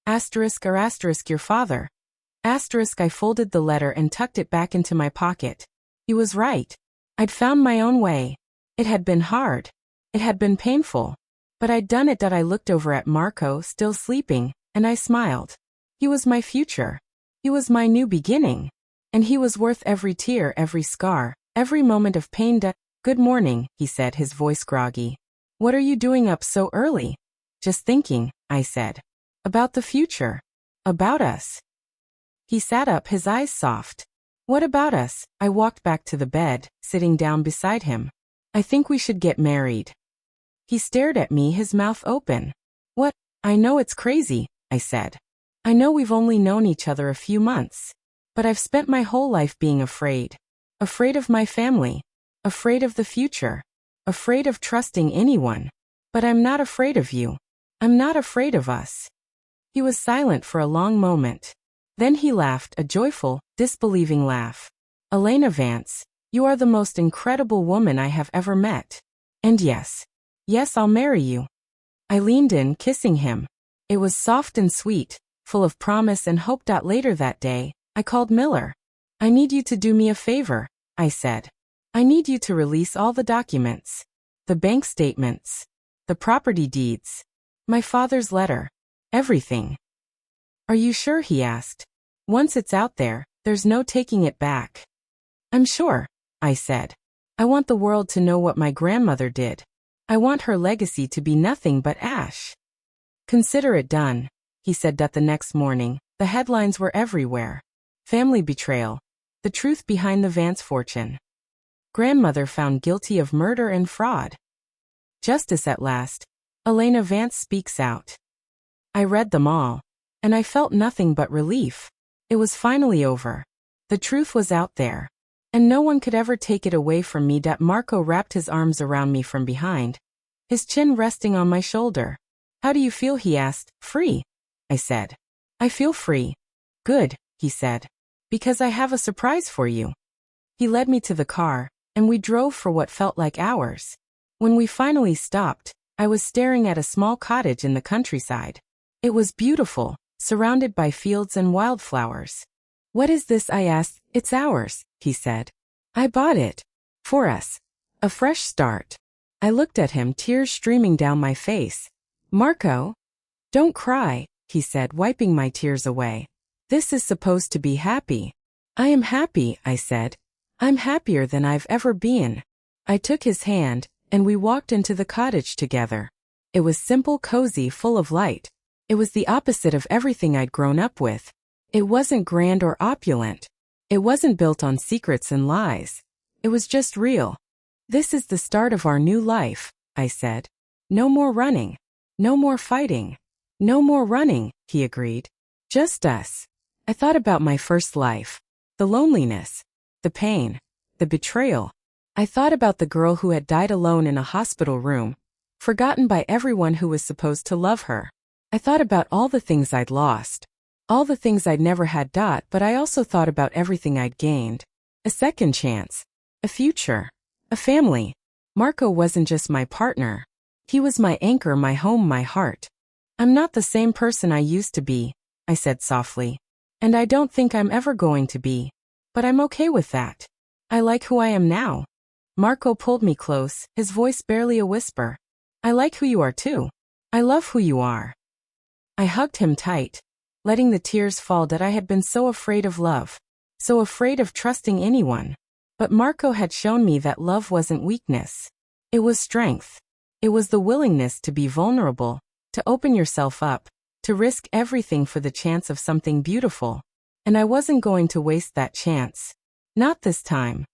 Asterisk, or asterisk, your father. Asterisk, I folded the letter and tucked it back into my pocket. He was right. I'd found my own way. It had been hard. It had been painful. But I'd done it. I looked over at Marco, still sleeping, and I smiled. He was my future. He was my new beginning. And he was worth every tear, every scar, every moment of pain. Good morning, he said, his voice groggy. What are you doing up so early? Just thinking, I said. About the future. About us. He sat up, his eyes soft. What about us? I walked back to the bed, sitting down beside him. I think we should get married. He stared at me, his mouth open. What? I know it's crazy, I said. I know we've only known each other a few months. But I've spent my whole life being afraid. Afraid of my family. Afraid of the future. Afraid of trusting anyone. But I'm not afraid of you. I'm not afraid of us. He was silent for a long moment. Then he laughed, a joyful, disbelieving laugh. Elena Vance, you are the most incredible woman I have ever met. And yes, I'll marry you. I leaned in, kissing him. It was soft and sweet, full of promise and hope. Later that day, I called Miller. I need you to do me a favor, I said. I need you to release all the documents. The bank statements. The property deeds. My father's letter. Everything. Are you sure? He asked. Once it's out there, there's no taking it back. I'm sure, I said. I want the world to know what my grandmother did. I want her legacy to be nothing but ash. Consider it done, he said. The next morning, the headlines were everywhere. Family betrayal. The truth behind the Vance fortune. Grandmother found guilty of murder and fraud. Justice at last. Elena Vance speaks out. I read them all, and I felt nothing but relief. It was finally over. The truth was out there, and no one could ever take it away from me. Marco wrapped his arms around me from behind, his chin resting on my shoulder. How do you feel? He asked. Free, I said. I feel free. Good, he said. Because I have a surprise for you. He led me to the car, and we drove for what felt like hours. When we finally stopped, I was staring at a small cottage in the countryside. It was beautiful, surrounded by fields and wildflowers. What is this? I asked. It's ours, he said. I bought it. For us. A fresh start. I looked at him, tears streaming down my face. Marco? Don't cry, he said, wiping my tears away. This is supposed to be happy. I am happy, I said. I'm happier than I've ever been. I took his hand, and we walked into the cottage together. It was simple, cozy, full of light. It was the opposite of everything I'd grown up with. It wasn't grand or opulent. It wasn't built on secrets and lies. It was just real. This is the start of our new life, I said. No more running. No more fighting. No more running, he agreed. Just us. I thought about my first life. The loneliness. The pain. The betrayal. I thought about the girl who had died alone in a hospital room, forgotten by everyone who was supposed to love her. I thought about all the things I'd lost. All the things I'd never had. But I also thought about everything I'd gained. A second chance. A future. A family. Marco wasn't just my partner. He was my anchor, my home, my heart. I'm not the same person I used to be, I said softly. And I don't think I'm ever going to be. But I'm okay with that. I like who I am now. Marco pulled me close, his voice barely a whisper. I like who you are too. I love who you are. I hugged him tight, letting the tears fall. I had been so afraid of love, so afraid of trusting anyone. But Marco had shown me that love wasn't weakness. It was strength. It was the willingness to be vulnerable, to open yourself up, to risk everything for the chance of something beautiful. And I wasn't going to waste that chance. Not this time.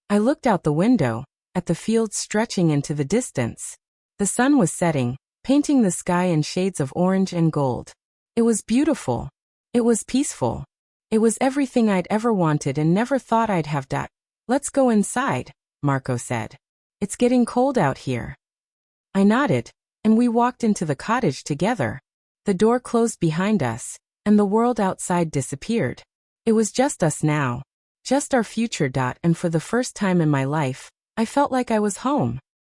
I looked out the window, at the fields stretching into the distance. The sun was setting, painting the sky in shades of orange and gold. It was beautiful. It was peaceful. It was everything I'd ever wanted and never thought I'd have. Let's go inside, Marco said. It's getting cold out here. I nodded, and we walked into the cottage together. The door closed behind us, and the world outside disappeared. It was just us now. Just our future. And for the first time in my life, I felt like I was home.